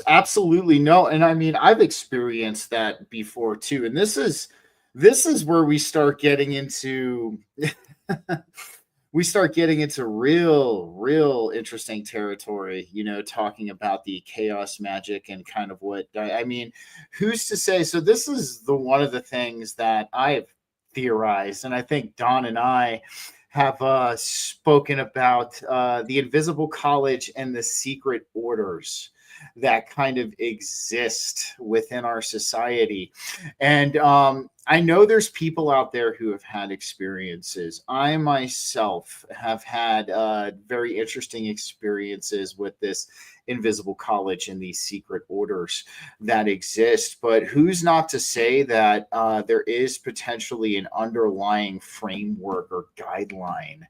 Absolutely no. And I mean, I've experienced that before too. And this is where we start getting into we start getting into real interesting territory, you know, talking about the chaos magic and kind of what I mean, who's to say? So this is the one of the things that I have theorized, and I think Don and I have spoken about the invisible college and the secret orders that kind of exist within our society. And I know there's people out there who have had experiences. I myself have had very interesting experiences with this invisible college and these secret orders that exist. But who's not to say that there is potentially an underlying framework or guideline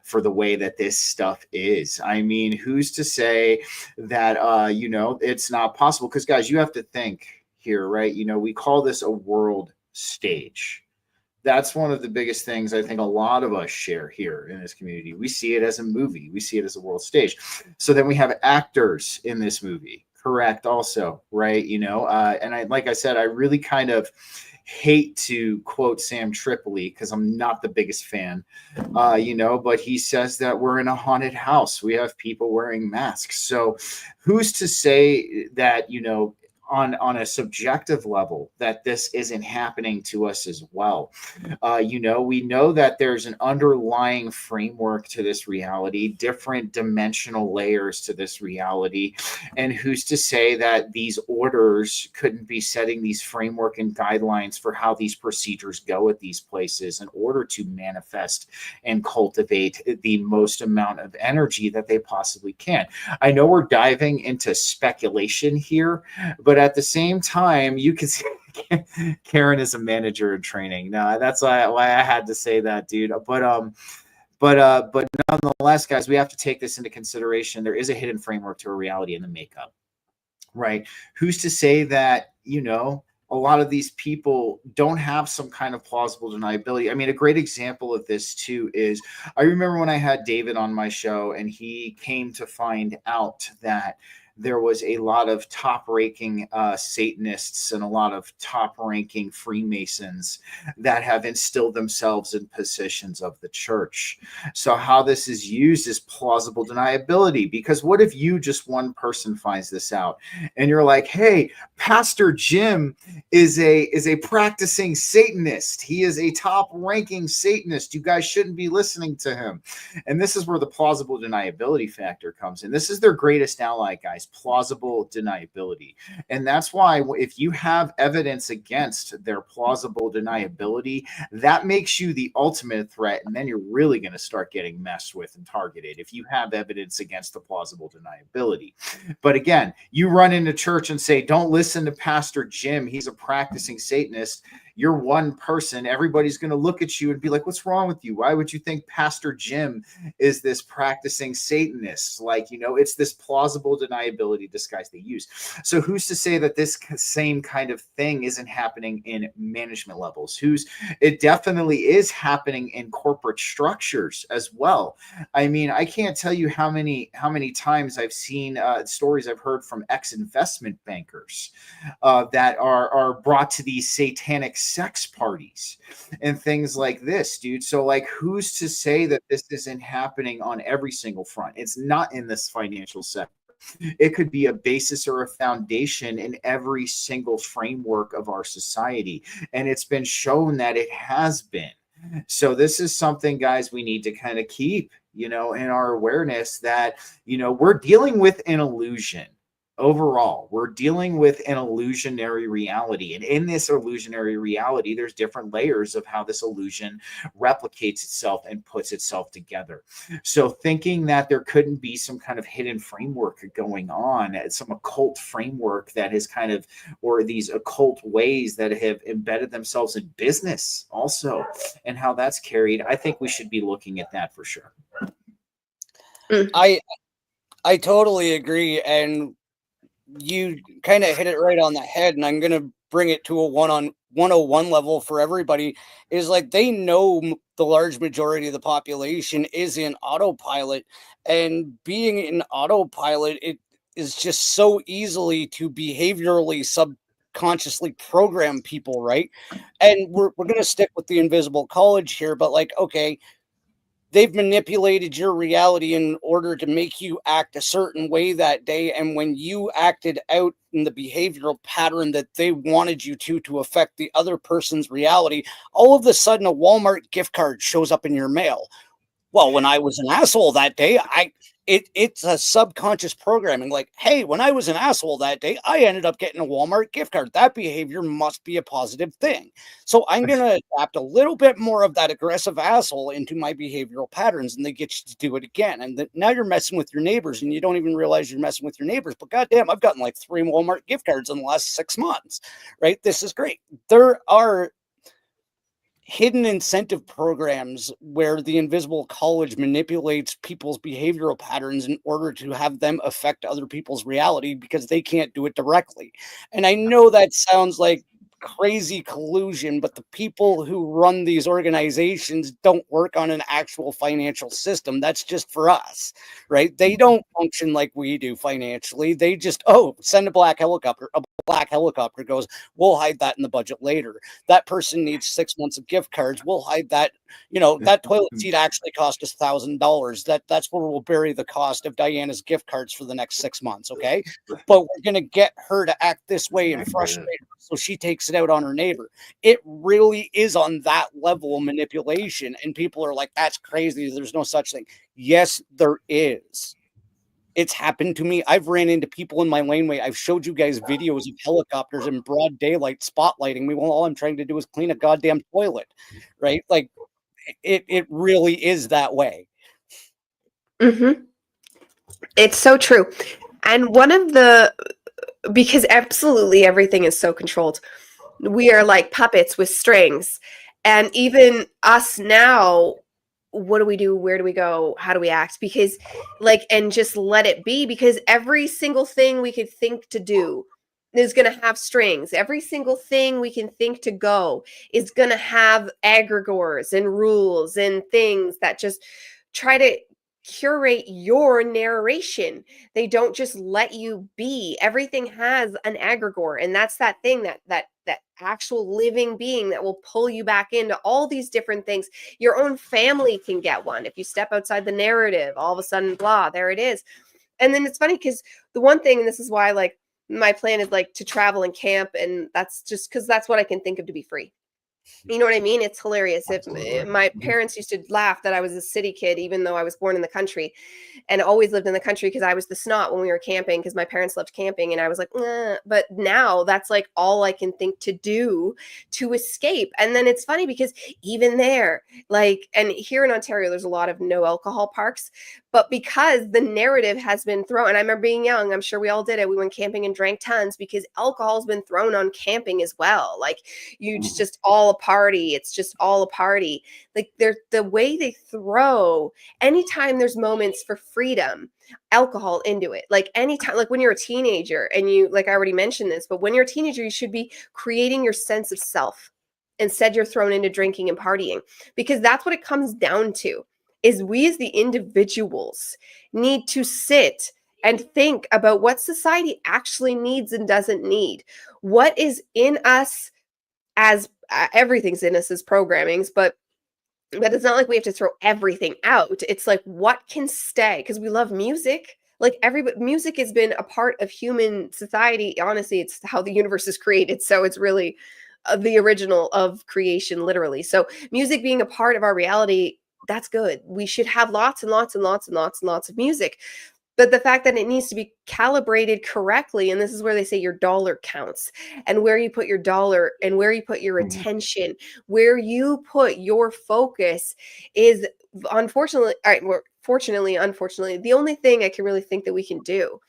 for the way that this stuff is? I mean, who's to say that, you know, it's not possible? Because, guys, you have to think here, right? You know, we call this a world stage. That's one of the biggest things I think a lot of us share here in this community. We see it as a movie, we see it as a world stage. So then we have actors in this movie, correct? Also, right? You know, and I, like I said, I really kind of hate to quote Sam Tripoli because I'm not the biggest fan, you know, but he says that we're in a haunted house. We have people wearing masks. So who's to say that, you know, on a subjective level that this isn't happening to us as well? You know, we know that there's an underlying framework to this reality, different dimensional layers to this reality. And who's to say that these orders couldn't be setting these framework and guidelines for how these procedures go at these places in order to manifest and cultivate the most amount of energy that they possibly can? I know we're diving into speculation here, but at the same time, you can see Karen is a manager in training. No, that's why I had to say that, dude. But nonetheless, guys, we have to take this into consideration. There is a hidden framework to a reality in the makeup, right? Who's to say that, you know, a lot of these people don't have some kind of plausible deniability? I mean, a great example of this too is I remember when I had David on my show and he came to find out that there was a lot of top-ranking Satanists and a lot of top-ranking Freemasons that have instilled themselves in positions of the church. So how this is used is plausible deniability, because what if you, just one person, finds this out and you're like, hey, Pastor Jim is a practicing Satanist. He is a top-ranking Satanist. You guys shouldn't be listening to him. And this is where the plausible deniability factor comes in. This is their greatest ally, guys. Plausible deniability. And that's why if you have evidence against their plausible deniability, that makes you the ultimate threat, and then you're really going to start getting messed with and targeted if you have evidence against the plausible deniability. But again, you run into church and say, don't listen to Pastor Jim, he's a practicing Satanist. You're one person. Everybody's going to look at you and be like, what's wrong with you? Why would you think Pastor Jim is this practicing Satanist? Like, you know, it's this plausible deniability disguise they use. So who's to say that this same kind of thing isn't happening in management levels? It definitely is happening in corporate structures as well. I mean, I can't tell you how many times I've seen stories I've heard from ex-investment bankers that are brought to these satanic sex parties and things like this, dude. So like, who's to say that this isn't happening on every single front? It's not in this financial sector. It could be a basis or a foundation in every single framework of our society. And it's been shown that it has been. So this is something, guys, we need to kind of keep, you know, in our awareness that, you know, we're dealing with an illusion. Overall, we're dealing with an illusionary reality. And in this illusionary reality, there's different layers of how this illusion replicates itself and puts itself together. So thinking that there couldn't be some kind of hidden framework going on, some occult framework that is kind of, or these occult ways that have embedded themselves in business also, and how that's carried, I think we should be looking at that for sure. I totally agree. And you kind of hit it right on the head, and I'm going to bring it to a 101 level for everybody. Is like, they know the large majority of the population is in autopilot, and being in autopilot, is just so easily to behaviorally subconsciously program people, right? And we're going to stick with the invisible college here, but like, okay, they've manipulated your reality in order to make you act a certain way that day. And when you acted out in the behavioral pattern that they wanted you to affect the other person's reality, all of a sudden a Walmart gift card shows up in your mail. Well, when I was an asshole that day, it's a subconscious programming. Like, hey, when I was an asshole that day, I ended up getting a Walmart gift card. That behavior must be a positive thing. So I'm going to adapt a little bit more of that aggressive asshole into my behavioral patterns, and they get you to do it again. And now you're messing with your neighbors, and you don't even realize you're messing with your neighbors. But goddamn, I've gotten like 3 Walmart gift cards in the last 6 months, right? This is great. There are hidden incentive programs where the invisible college manipulates people's behavioral patterns in order to have them affect other people's reality because they can't do it directly. And I know that sounds like crazy collusion, but the people who run these organizations don't work on an actual financial system. That's just for us, right? They don't function like we do financially. They just, oh, send a black helicopter. A black helicopter goes, we'll hide that in the budget later. That person needs 6 months of gift cards. We'll hide that. You know, that toilet seat actually cost us $1,000. That's where we'll bury the cost of Dyanna's gift cards for the next 6 months. Okay. But we're going to get her to act this way and frustrate her, so she takes it out on her neighbor. It really is on that level of manipulation. And people are like, that's crazy. There's no such thing. Yes, there is. It's happened to me. I've ran into people in my laneway. I've showed you guys videos of helicopters in broad daylight spotlighting me. Well, all I'm trying to do is clean a goddamn toilet, right? Like, it really is that way. Mm-hmm. It's so true. And because absolutely everything is so controlled. We are like puppets with strings. And even us now, what do we do? Where do we go? How do we act? Because and just let it be, because every single thing we could think to do is going to have strings. Every single thing we can think to go is going to have egregores and rules and things that just try to curate your narration. They don't just let you be. Everything has an egregore, and that's that thing that actual living being that will pull you back into all these different things. Your own family can get one. If you step outside the narrative, all of a sudden, blah, there it is. And then it's funny because the one thing, and this is why my plan is to travel and camp, and that's just because that's what I can think of to be free. You know what I mean? It's hilarious. If my parents used to laugh that I was a city kid, even though I was born in the country and always lived in the country, because I was the snot when we were camping, because my parents loved camping. And I was like, but now that's all I can think to do to escape. And then it's funny because even there, and here in Ontario, there's a lot of no alcohol parks, but because the narrative has been thrown, and I remember being young, I'm sure we all did it. We went camping and drank tons because alcohol's been thrown on camping as well. It's just all a party. It's just all a party. They're the way they throw anytime there's moments for freedom, alcohol into it. Anytime, when you're a teenager and you, I already mentioned this, but when you're a teenager, you should be creating your sense of self. Instead, you're thrown into drinking and partying, because that's what it comes down to. Is we as the individuals need to sit and think about what society actually needs and doesn't need. What is in us as everything's in us as programmings, but it's not like we have to throw everything out. It's what can stay, because we love music. Music has been a part of human society. Honestly, it's how the universe is created. So it's really the original of creation, literally. So music being a part of our reality, that's good. We should have lots and lots and lots and lots and lots of music. But the fact that it needs to be calibrated correctly, and this is where they say your dollar counts, and where you put your dollar and where you put your attention, where you put your focus is unfortunately, the only thing I can really think that we can do.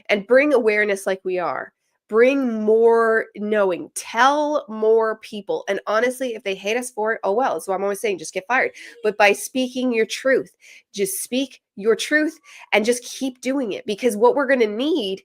And bring awareness like we are. Bring more knowing, tell more people. And honestly, if they hate us for it, oh well. So I'm always saying, just get fired. But by speaking your truth, just speak your truth and just keep doing it. Because what we're going to need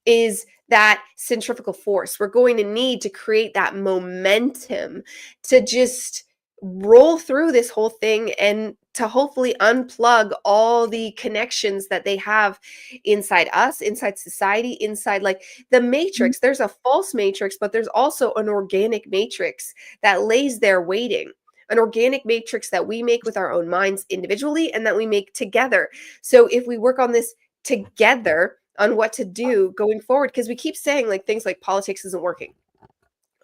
is that centrifugal force. We're going to need to create that momentum to just roll through this whole thing and to hopefully unplug all the connections that they have inside us, inside society, inside like the matrix. There's a false matrix, but there's also an organic matrix that lays there waiting. An organic matrix that we make with our own minds individually and that we make together. So if we work on this together on what to do going forward, because we keep saying like things like politics isn't working.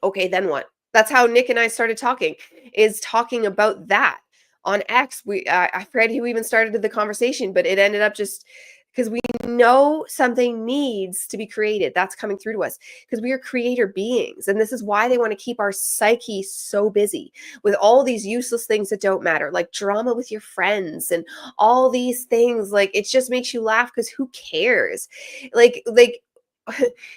Okay, then what? That's how Nick and I started talking, is talking about that on X. I forget who even started the conversation, but it ended up just because we know something needs to be created. That's coming through to us because we are creator beings. And this is why they want to keep our psyche so busy with all these useless things that don't matter, like drama with your friends and all these things. Like, it just makes you laugh because who cares? Like,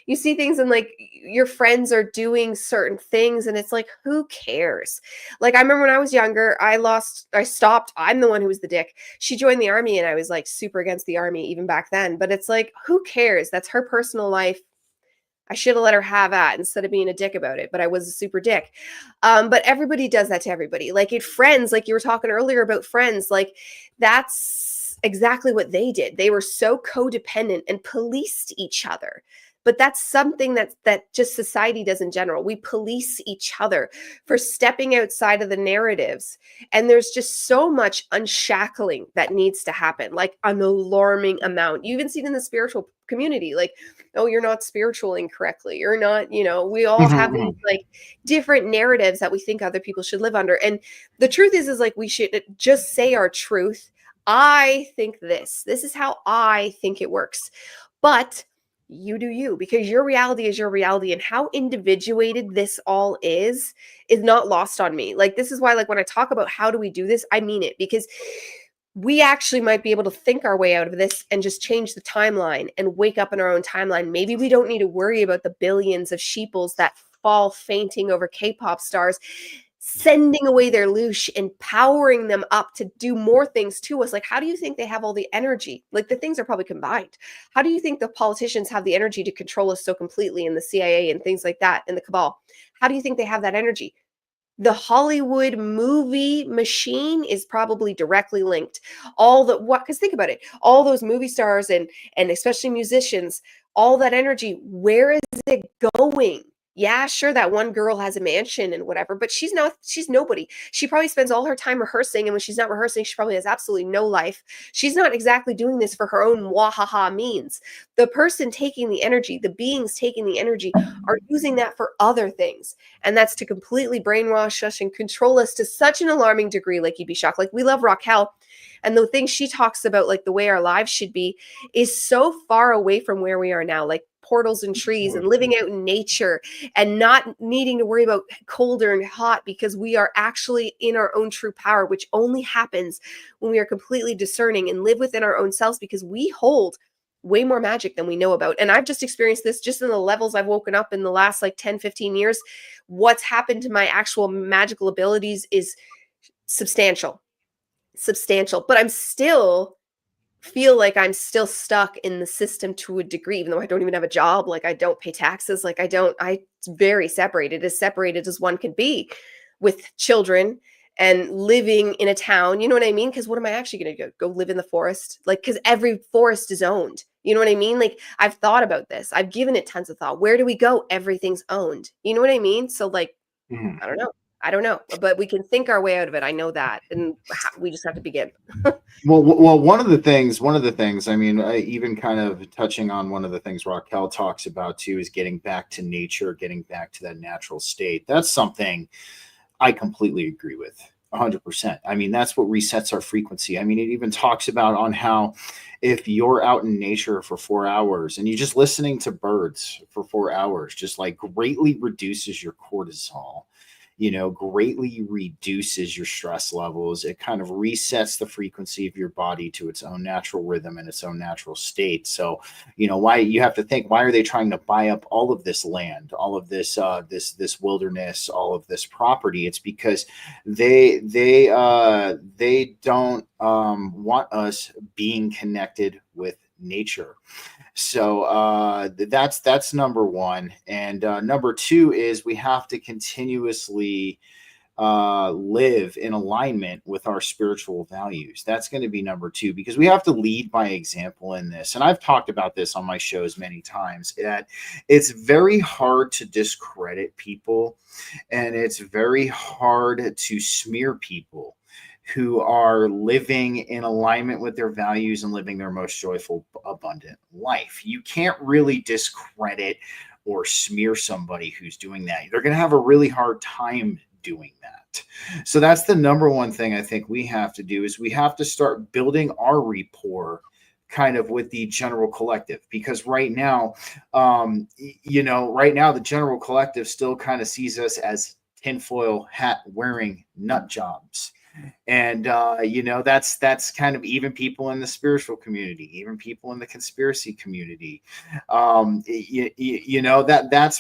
you see things and like your friends are doing certain things and it's like, who cares? Like, I remember when I was younger, I stopped. I'm the one who was the dick. She joined the army and I was like super against the army even back then, but it's like, who cares? That's her personal life. I should have let her have that instead of being a dick about it, but I was a super dick. But everybody does that to everybody. Like in friends, like you were talking earlier about friends, like that's exactly what they did. They were so codependent and policed each other. But that's something that just society does in general. We police each other for stepping outside of the narratives. And there's just so much unshackling that needs to happen, like an alarming amount. You even see it in the spiritual community, like, oh, you're not spiritualing correctly. You're not, we all have these like different narratives that we think other people should live under. And the truth is like, we should just say our truth. I think this is how I think it works. But you do you, because your reality is your reality, and how individuated this all is not lost on me. Like, this is why, like, when I talk about how do we do this, I mean it, because we actually might be able to think our way out of this and just change the timeline and wake up in our own timeline. Maybe we don't need to worry about the billions of sheeples that fall fainting over K-pop stars, sending away their loosh and powering them up to do more things to us. Like, how do you think they have all the energy? Like, the things are probably combined. How do you think the politicians have the energy to control us so completely, in the CIA and things like that, and the cabal? How do you think they have that energy? The Hollywood movie machine is probably directly linked. Because think about it, all those movie stars and especially musicians, all that energy, where is it going? Yeah, sure, that one girl has a mansion and whatever, but she's nobody. She probably spends all her time rehearsing, and when she's not rehearsing, she probably has absolutely no life. She's not exactly doing this for her own wahaha means. The person taking the energy, the beings taking the energy, are using that for other things. And that's to completely brainwash us and control us to such an alarming degree, like you'd be shocked. Like, we love Raquel, and the things she talks about, like the way our lives should be, is so far away from where we are now. Like portals and trees and living out in nature and not needing to worry about colder and hot, because we are actually in our own true power, which only happens when we are completely discerning and live within our own selves, because we hold way more magic than we know about. And I've just experienced this just in the levels I've woken up in the last like 10, 15 years. What's happened to my actual magical abilities is substantial, but I'm still feel like I'm still stuck in the system to a degree, even though I don't even have a job. Like, I don't pay taxes. Like, it's very separated as one can be, with children and living in a town. You know what I mean? Because what am I actually going to go live in the forest? Like, because every forest is owned. You know what I mean? Like, I've thought about this. I've given it tons of thought. Where do we go? Everything's owned. You know what I mean? So like, I don't know, but we can think our way out of it. I know that. And we just have to begin. Well, one of the things, I mean, even kind of touching on one of the things Raquel talks about too, is getting back to nature, getting back to that natural state. That's something I completely agree with 100%. I mean, that's what resets our frequency. I mean, it even talks about on how if you're out in nature for 4 hours and you're just listening to birds for 4 hours, just like greatly reduces your cortisol, greatly reduces your stress levels. It kind of resets the frequency of your body to its own natural rhythm and its own natural state. So, why you have to think, why are they trying to buy up all of this land, all of this, this wilderness, all of this property? It's because they don't want us being connected with nature. So that's number one. And number two is we have to continuously live in alignment with our spiritual values. That's going to be number two, because we have to lead by example in this. And I've talked about this on my shows many times, that it's very hard to discredit people, and it's very hard to smear people who are living in alignment with their values and living their most joyful, abundant life. You can't really discredit or smear somebody who's doing that. They're going to have a really hard time doing that. So that's the number one thing I think we have to do, is we have to start building our rapport kind of with the general collective, because right now, the general collective still kind of sees us as tinfoil hat wearing nut jobs. And that's kind of even people in the spiritual community, even people in the conspiracy community. That's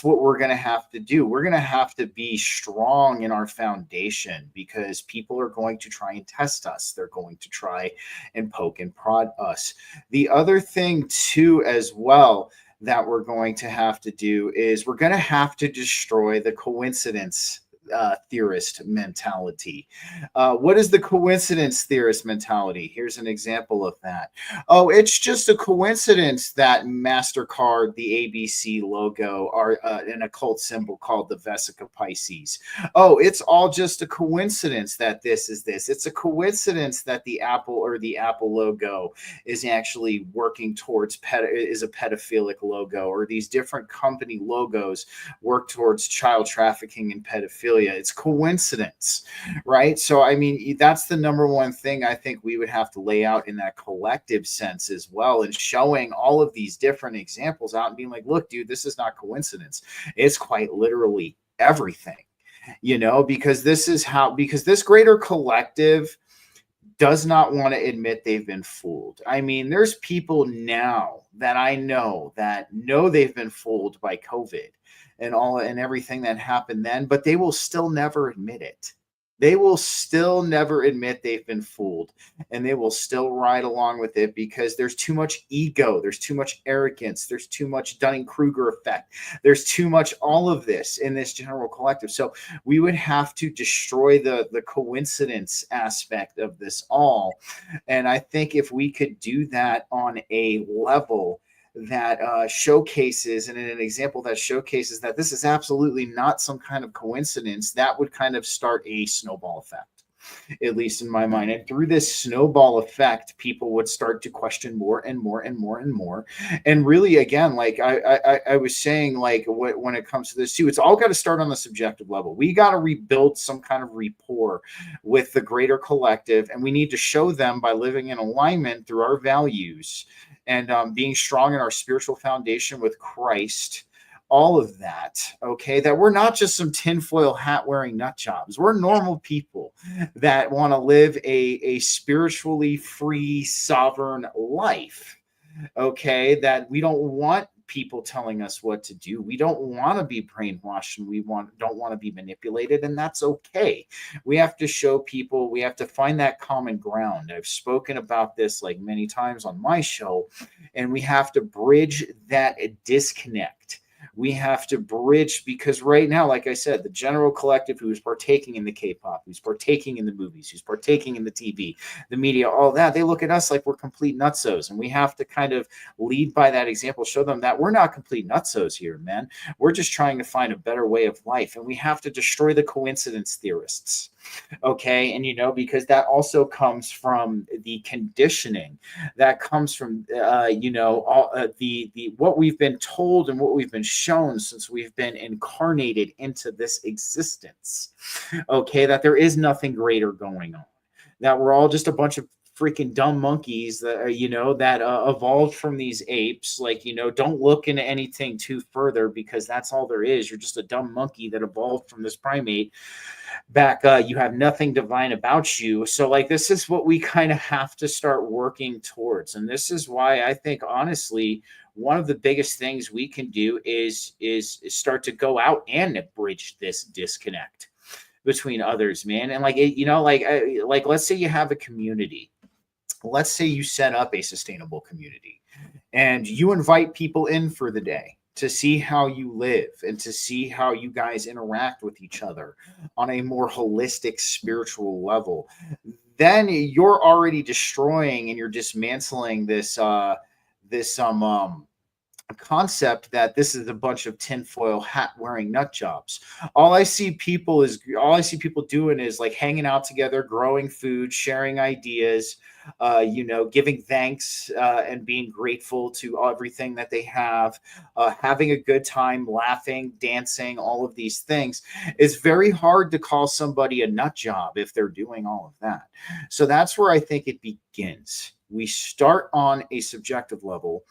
what we're going to have to do. We're going to have to be strong in our foundation, because people are going to try and test us. They're going to try and poke and prod us. The other thing too, as well, that we're going to have to do is we're going to have to destroy the coincidence theorist mentality. What is the coincidence theorist mentality? Here's an example of that. Oh, it's just a coincidence that MasterCard, the ABC logo, are an occult symbol called the Vesica Pisces. Oh, it's all just a coincidence that this is this. It's a coincidence that the Apple logo is actually working towards is a pedophilic logo, or these different company logos work towards child trafficking and pedophilia. It's coincidence, right? So, I mean, that's the number one thing I think we would have to lay out in that collective sense as well, and showing all of these different examples out and being like, look, dude, this is not coincidence. It's quite literally everything, because this greater collective does not want to admit they've been fooled. I mean, there's people now that I know they've been fooled by COVID and everything that happened then, but they will still never admit it. They will still never admit they've been fooled, and they will still ride along with it, because there's too much ego, there's too much arrogance, there's too much Dunning-Kruger effect, there's too much all of this in this general collective. So we would have to destroy the coincidence aspect of this all. And I think if we could do that on a level that showcases, and in an example that showcases that this is absolutely not some kind of coincidence, that would kind of start a snowball effect, at least in my mind. And through this snowball effect, people would start to question more and more and more and more. And really, again, like I was saying, like when it comes to this too, it's all got to start on the subjective level. We got to rebuild some kind of rapport with the greater collective, and we need to show them by living in alignment through our values and being strong in our spiritual foundation with Christ, all of that, okay, that we're not just some tinfoil hat wearing nut jobs. We're normal people that want to live a spiritually free, sovereign life, okay, that we don't want people telling us what to do. We don't want to be brainwashed, and don't want to be manipulated, and that's okay. We have to show people, we have to find that common ground. I've spoken about this like many times on my show, and we have to bridge that disconnect. We have to bridge, because right now, like I said, the general collective who is partaking in the K-pop, who's partaking in the movies, who's partaking in the TV, the media, all that, they look at us like we're complete nutsos. And we have to kind of lead by that example, show them that we're not complete nutsos here, man. We're just trying to find a better way of life. And we have to destroy the coincidence theorists. Okay. And, because that also comes from the conditioning that comes from, what we've been told and what we've been shown since we've been incarnated into this existence. Okay. That there is nothing greater going on, that we're all just a bunch of freaking dumb monkeys that evolved from these apes. Like, don't look into anything too further, because that's all there is. You're just a dumb monkey that evolved from this primate back. You have nothing divine about you. So like, this is what we kind of have to start working towards. And this is why I think, honestly, one of the biggest things we can do is start to go out and bridge this disconnect between others, man. And like let's say you have a community. Let's say you set up a sustainable community and you invite people in for the day to see how you live and to see how you guys interact with each other on a more holistic spiritual level, then you're already destroying and you're dismantling this concept that this is a bunch of tinfoil hat wearing nut jobs. All I see people doing is like hanging out together, growing food, sharing ideas, giving thanks and being grateful to everything that they have, having a good time, laughing, dancing, all of these things. It's very hard to call somebody a nut job if they're doing all of that. So that's where I think it begins. We start on a subjective level.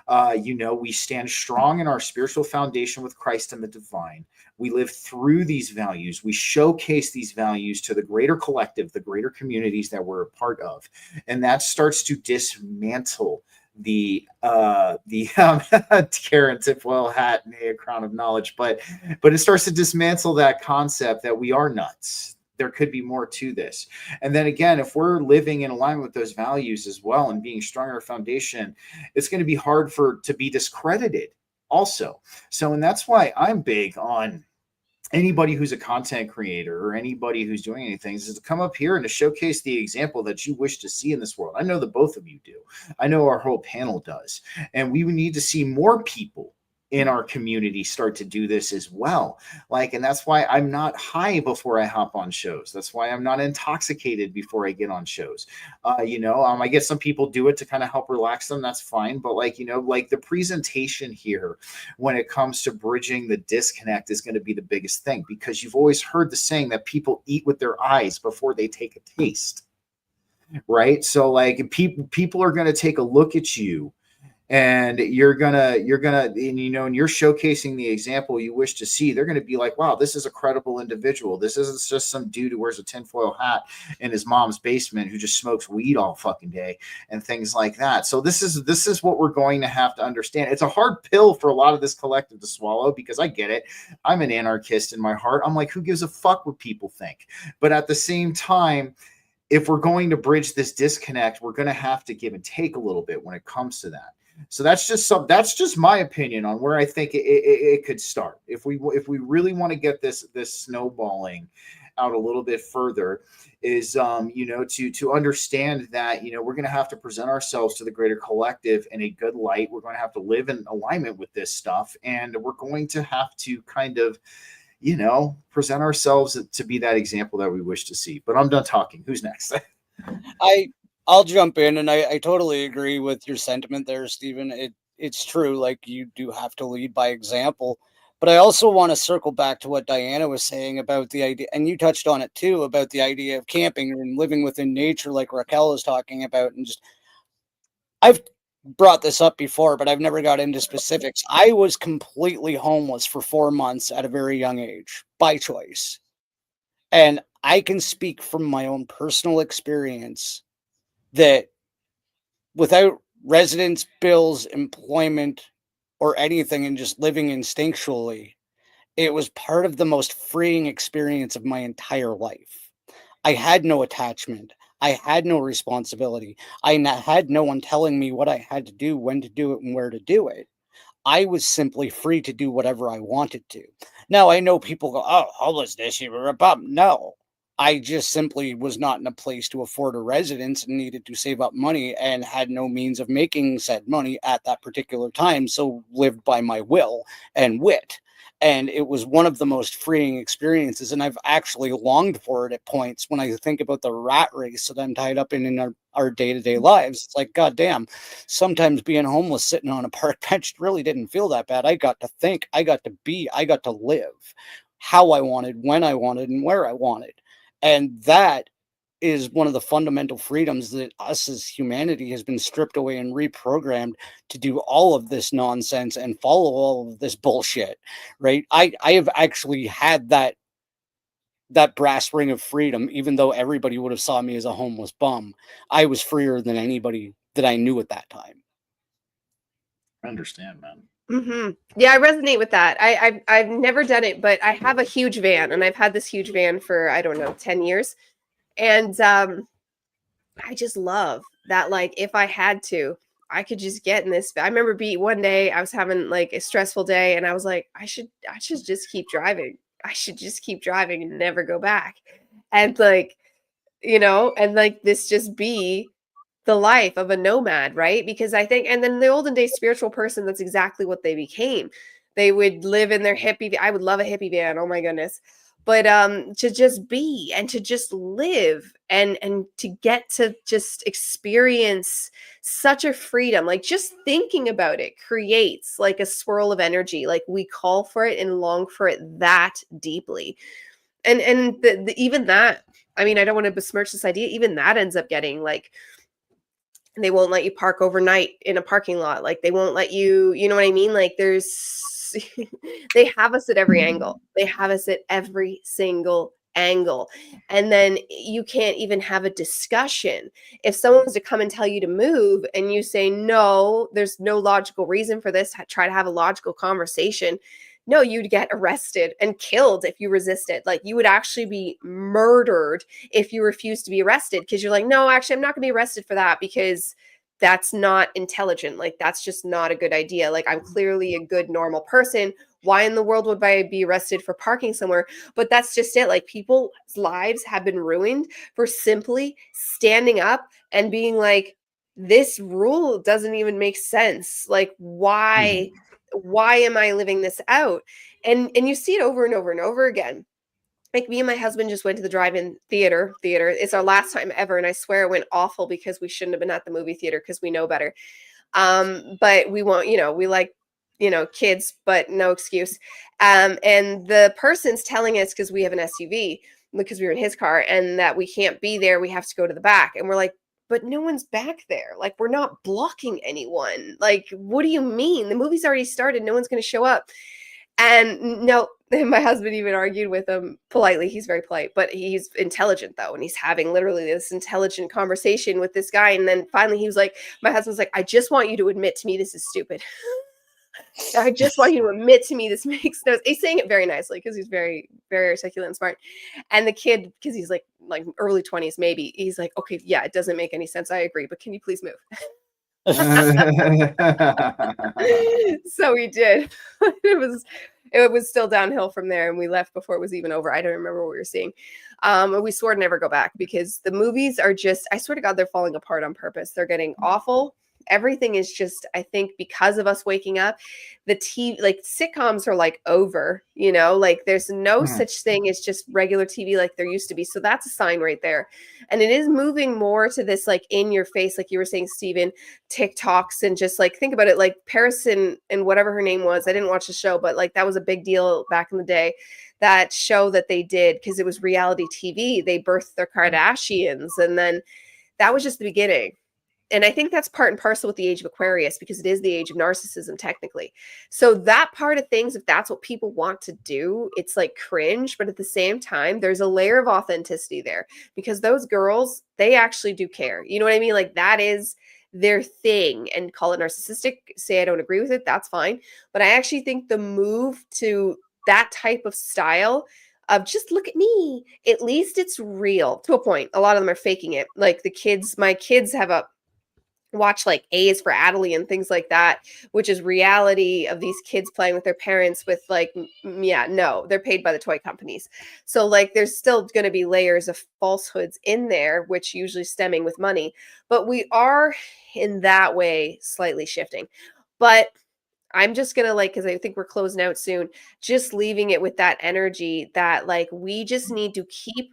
We stand strong in our spiritual foundation with Christ and the divine. We live through these values. We showcase these values to the greater collective, the greater communities that we're a part of. And that starts to dismantle the Karen tinfoil hat and a crown of knowledge, but it starts to dismantle that concept that we are nuts. There could be more to this. And then again, if we're living in alignment with those values as well and being strong in our foundation, it's going to be hard to be discredited also. So, and that's why I'm big on anybody who's a content creator or anybody who's doing anything is to come up here and to showcase the example that you wish to see in this world. I know that both of you do. I know our whole panel does. And we need to see more people in our community start to do this as well. And that's why I'm not high before I hop on shows. That's why I'm not intoxicated before I get on shows. I guess some people do it to kind of help relax them. That's fine. But the presentation here, when it comes to bridging the disconnect, is going to be the biggest thing, because you've always heard the saying that people eat with their eyes before they take a taste. Right. So people are going to take a look at you, and and you're showcasing the example you wish to see. They're going to be like, wow, this is a credible individual. This isn't just some dude who wears a tinfoil hat in his mom's basement who just smokes weed all fucking day and things like that. So this is what we're going to have to understand. It's a hard pill for a lot of this collective to swallow, because I get it. I'm an anarchist in my heart. I'm like, who gives a fuck what people think? But at the same time, if we're going to bridge this disconnect, we're going to have to give and take a little bit when it comes to that. So that's just my opinion on where I think it could start. If we really want to get this snowballing out a little bit further, is to understand that we're going to have to present ourselves to the greater collective in a good light. We're going to have to live in alignment with this stuff, and we're going to have to kind of present ourselves to be that example that we wish to see. But I'm done talking. Who's next? I'll jump in, and I totally agree with your sentiment there, Stephen. It's true. Like, you do have to lead by example. But I also want to circle back to what Dyanna was saying about the idea, and you touched on it too, about the idea of camping and living within nature, like Raquel is talking about. And I've brought this up before, but I've never got into specifics. I was completely homeless for 4 months at a very young age, by choice. And I can speak from my own personal experience that without residence, bills, employment, or anything, and just living instinctually, it was part of the most freeing experience of my entire life. I had no attachment. I had no responsibility. I had no one telling me what I had to do, when to do it, and where to do it. I was simply free to do whatever I wanted to. Now, I know people go, oh, homelessness, you're a bum. No. I just simply was not in a place to afford a residence and needed to save up money and had no means of making said money at that particular time. So lived by my will and wit. And it was one of the most freeing experiences. And I've actually longed for it at points when I think about the rat race that I'm tied up in our day-to-day lives. It's like, goddamn, sometimes being homeless, sitting on a park bench really didn't feel that bad. I got to think, I got to be, I got to live how I wanted, when I wanted, and where I wanted. And that is one of the fundamental freedoms that us as humanity has been stripped away and reprogrammed to do all of this nonsense and follow all of this bullshit, right? I have actually had that brass ring of freedom, even though everybody would have saw me as a homeless bum. I was freer than anybody that I knew at that time. I understand, man. Mm-hmm. Yeah, I resonate with that. I've never done it, but I have a huge van, and I've had this huge van for, I don't know, 10 years. And I just love that, like, if I had to, I could just get in this. I remember one day I was having like a stressful day and I was like, I should just keep driving. I should just keep driving and never go back. And like, and like this just be the life of a nomad, right? Because I think, and then the olden day spiritual person, that's exactly what they became. They would live in their hippie. I would love a hippie van. Oh my goodness. But to just be and to just live and to get to just experience such a freedom, like just thinking about it creates like a swirl of energy. Like we call for it and long for it that deeply. And even that, I mean, I don't want to besmirch this idea. Even that ends up getting like, they won't let you park overnight in a parking lot. Like they won't let you, you know what I mean? Like there's, they have us at every angle. They have us at every single angle. And then you can't even have a discussion. If someone was to come and tell you to move and you say, no, there's no logical reason for this, try to have a logical conversation. No, you'd get arrested and killed if you resisted. Like you would actually be murdered if you refused to be arrested, because you're like, no, actually, I'm not going to be arrested for that because that's not intelligent. Like that's just not a good idea. Like I'm clearly a good, normal person. Why in the world would I be arrested for parking somewhere? But that's just it. Like people's lives have been ruined for simply standing up and being like, this rule doesn't even make sense. Like why am I living this out? And you see it over and over and over again. Like me and my husband just went to the drive-in theater. It's our last time ever. And I swear it went awful because we shouldn't have been at the movie theater because we know better. But we won't, we like, kids, but no excuse. And the person's telling us, because we have an SUV, because we were in his car, and that we can't be there. We have to go to the back. And we're like, but no one's back there. Like, we're not blocking anyone. Like, what do you mean? The movie's already started. No one's going to show up. And no, my husband even argued with him politely. He's very polite, but he's intelligent though. And he's having literally this intelligent conversation with this guy. And then finally he was like, my husband's like, I just want you to admit to me this is stupid. I just want you to admit to me this makes no sense. He's saying it very nicely because he's very, very articulate and smart. And the kid, because he's like early 20s, maybe, he's like, okay, yeah, it doesn't make any sense. I agree, but can you please move? So we did. It was still downhill from there, and we left before it was even over. I don't remember what we were seeing. We swore to never go back because the movies are just, I swear to God, they're falling apart on purpose. They're getting awful. Everything is just, I think, because of us waking up, the TV, like sitcoms are like over, like there's no such thing as just regular TV like there used to be. So that's a sign right there. And it is moving more to this, like in your face, like you were saying, Stephen, TikToks, and just like, think about it, like Paris and whatever her name was. I didn't watch the show, but like that was a big deal back in the day. That show that they did, because it was reality TV, they birthed their Kardashians. And then that was just the beginning. And I think that's part and parcel with the age of Aquarius, because it is the age of narcissism, technically. So that part of things, if that's what people want to do, it's like cringe. But at the same time, there's a layer of authenticity there, because those girls, they actually do care. You know what I mean? Like that is their thing. And call it narcissistic, say I don't agree with it, that's fine. But I actually think the move to that type of style of just look at me, at least it's real to a point. A lot of them are faking it. Like my kids have watch like A is for Adelie and things like that, which is reality of these kids playing with their parents with like, no, they're paid by the toy companies. So like there's still going to be layers of falsehoods in there, which usually stemming with money. But we are in that way slightly shifting. But I'm just going to because I think we're closing out soon, just leaving it with that energy that like we just need to keep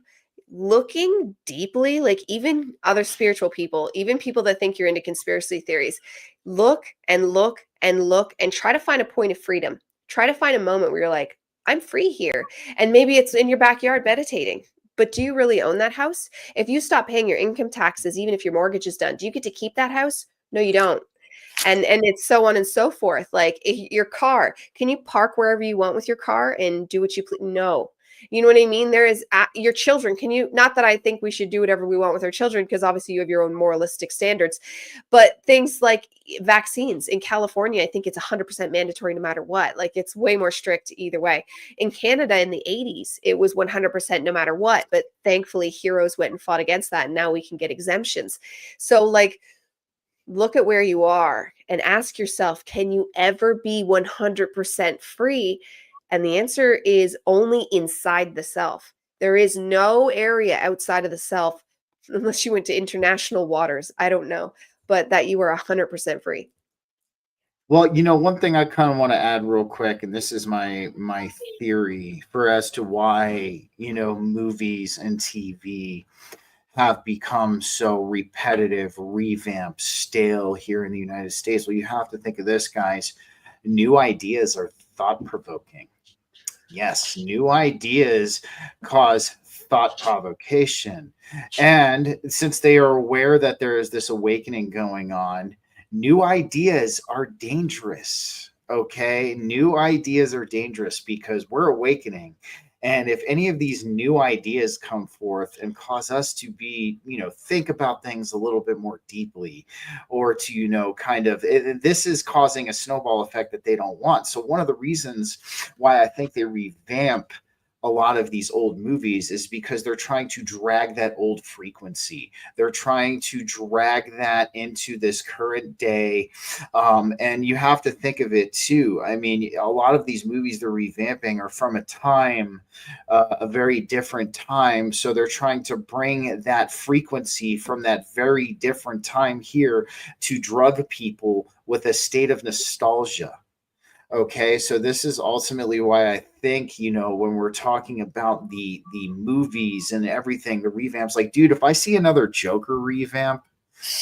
looking deeply, like even other spiritual people, even people that think you're into conspiracy theories, look and look and look and try to find a point of freedom. Try to find a moment where you're like, I'm free here. And maybe it's in your backyard meditating. But do you really own that house? If you stop paying your income taxes, even if your mortgage is done, do you get to keep that house? No, you don't. And it's so on and so forth. Like your car, can you park wherever you want with your car and do what you please? No. You know what I mean? There is your children. Can you, not that I think we should do whatever we want with our children, because obviously you have your own moralistic standards, but things like vaccines in California, I think it's 100% mandatory no matter what. Like it's way more strict either way. In Canada in the 80s, it was 100% no matter what. But thankfully heroes went and fought against that. And now we can get exemptions. So like, look at where you are and ask yourself, can you ever be 100% free? And the answer is only inside the self. There is no area outside of the self, unless you went to international waters, I don't know, but that you are 100% free. Well, one thing I kind of want to add real quick, and this is my theory for as to why, movies and TV have become so repetitive, revamped, stale here in the United States. Well, you have to think of this, guys. New ideas are thought provoking. Yes, new ideas cause thought provocation. And since they are aware that there is this awakening going on, new ideas are dangerous. Okay. New ideas are dangerous because we're awakening. And if any of these new ideas come forth and cause us to be, think about things a little bit more deeply, or to, this is causing a snowball effect that they don't want. So one of the reasons why I think they revamp a lot of these old movies is because they're trying to drag that old frequency. They're trying to drag that into this current day. And you have to think of it too. I mean, a lot of these movies they're revamping are from a time, a very different time. So they're trying to bring that frequency from that very different time here to drug people with a state of nostalgia. Okay, so this is ultimately why I think, when we're talking about the movies and everything, the revamps, like, dude, if I see another Joker revamp,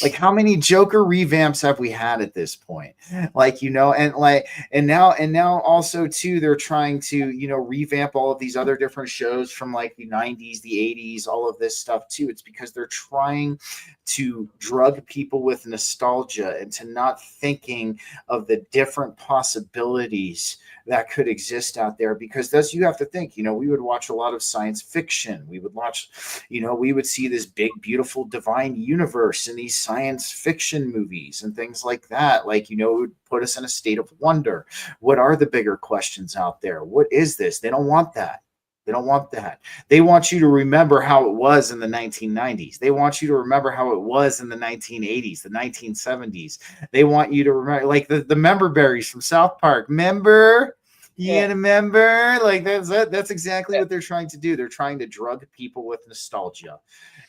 like, how many Joker revamps have we had at this point? Like, and now also too, they're trying to, revamp all of these other different shows from like the 90s, the 80s, all of this stuff too. It's because they're trying to drug people with nostalgia into not thinking of the different possibilities that could exist out there. Because that's, you have to think, we would watch a lot of science fiction. We would watch, we would see this big, beautiful divine universe in these science fiction movies and things like that. Like, it would put us in a state of wonder. What are the bigger questions out there? What is this? They don't want that. They don't want that. They want you to remember how it was in the 1990s. They want you to remember how it was in the 1980s, the 1970s. They want you to remember, like the member berries from South Park. Member? You get a member? Like that's exactly what they're trying to do. They're trying to drug people with nostalgia,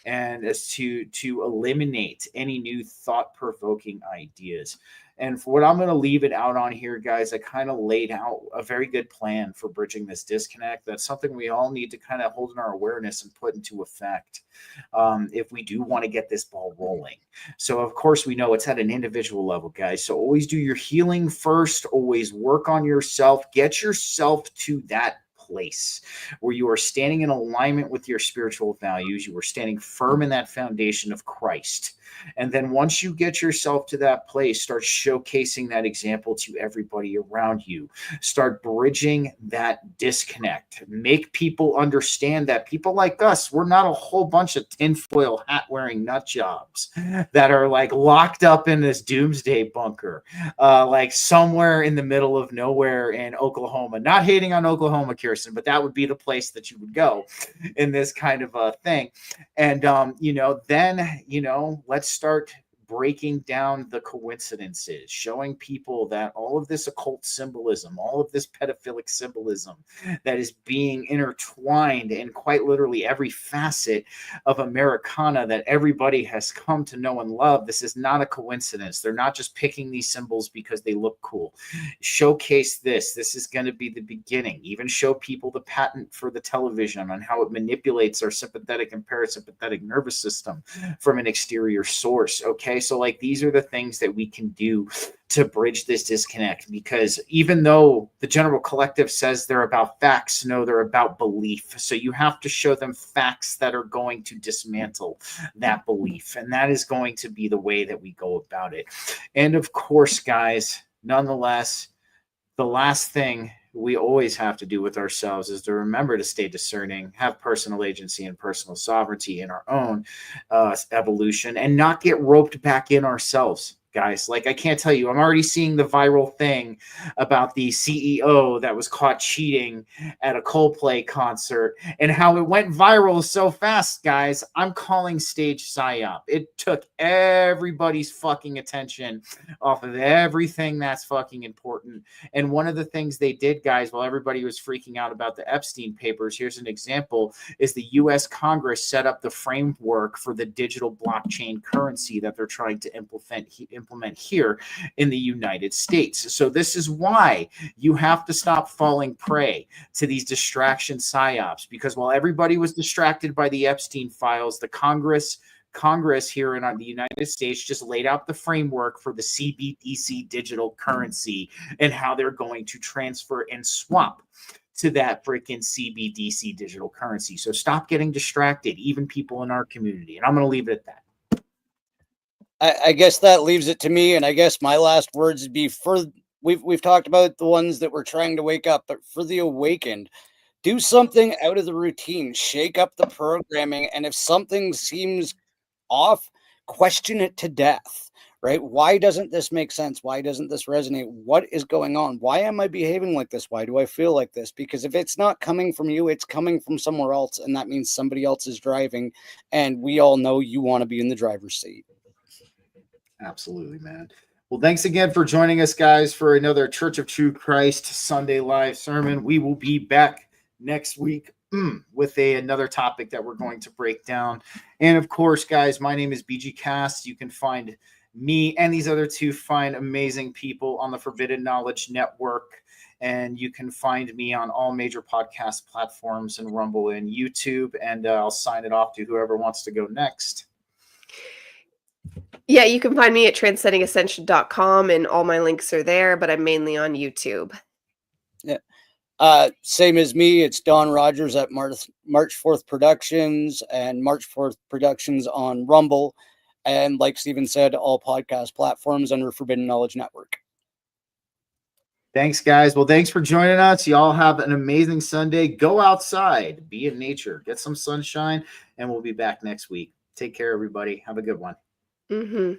and as to eliminate any new thought-provoking ideas. And for what I'm going to leave it out on here, guys, I kind of laid out a very good plan for bridging this disconnect. That's something we all need to kind of hold in our awareness and put into effect if we do want to get this ball rolling. So, of course, we know it's at an individual level, guys. So always do your healing first. Always work on yourself. Get yourself to that place where you are standing in alignment with your spiritual values. You are standing firm in that foundation of Christ. And then once you get yourself to that place, start showcasing that example to everybody around you. Start bridging that disconnect. Make people understand that people like us, we're not a whole bunch of tinfoil hat wearing nut jobs that are like locked up in this doomsday bunker, like somewhere in the middle of nowhere in Oklahoma. Not hating on Oklahoma, Kirsten, but that would be the place that you would go in this kind of a thing. And, then, let's start breaking down the coincidences, showing people that all of this occult symbolism, all of this pedophilic symbolism that is being intertwined in quite literally every facet of Americana that everybody has come to know and love. This is not a coincidence. They're not just picking these symbols because they look cool. Showcase this. This is going to be the beginning. Even show people the patent for the television on how it manipulates our sympathetic and parasympathetic nervous system from an exterior source. Okay. So like these are the things that we can do to bridge this disconnect, because even though the general collective says they're about facts, no, they're about belief. So you have to show them facts that are going to dismantle that belief. And that is going to be the way that we go about it. And of course, guys, nonetheless, the last thing we always have to do with ourselves is to remember to stay discerning, have personal agency and personal sovereignty in our own evolution, and not get roped back in ourselves. guys. Like, I can't tell you, I'm already seeing the viral thing about the CEO that was caught cheating at a Coldplay concert and how it went viral so fast, guys. I'm calling stage psyop. It took everybody's fucking attention off of everything that's fucking important. And one of the things they did, guys, while everybody was freaking out about the Epstein papers, here's an example, is the US Congress set up the framework for the digital blockchain currency that they're trying to implement here in the United States. So this is why you have to stop falling prey to these distraction psyops, because while everybody was distracted by the Epstein files, the Congress here in the United States just laid out the framework for the CBDC digital currency and how they're going to transfer and swap to that freaking CBDC digital currency. So stop getting distracted, even people in our community. And I'm going to leave it at that. I guess that leaves it to me, and I guess my last words would be we've talked about the ones that were trying to wake up, but for the awakened, do something out of the routine, shake up the programming, and if something seems off, question it to death, right? Why doesn't this make sense? Why doesn't this resonate? What is going on? Why am I behaving like this? Why do I feel like this? Because if it's not coming from you, it's coming from somewhere else, and that means somebody else is driving, and we all know you want to be in the driver's seat. Absolutely, man. Well, thanks again for joining us, guys, for another Church of True Christ Sunday live sermon. We will be back next week with another topic that we're going to break down. And of course, guys, my name is BGCast. You can find me and these other two fine, amazing people on the Forbidden Knowledge Network. And you can find me on all major podcast platforms and Rumble and YouTube. And I'll sign it off to whoever wants to go next. Yeah, you can find me at transcendingascension.com, and all my links are there, but I'm mainly on YouTube. Yeah. Same as me, it's Don Rogers at March 4th Productions and March 4th Productions on Rumble. And like Stephen said, all podcast platforms under Forbidden Knowledge Network. Thanks, guys. Well, thanks for joining us. Y'all have an amazing Sunday. Go outside, be in nature, get some sunshine, and we'll be back next week. Take care, everybody. Have a good one. Mm-hmm.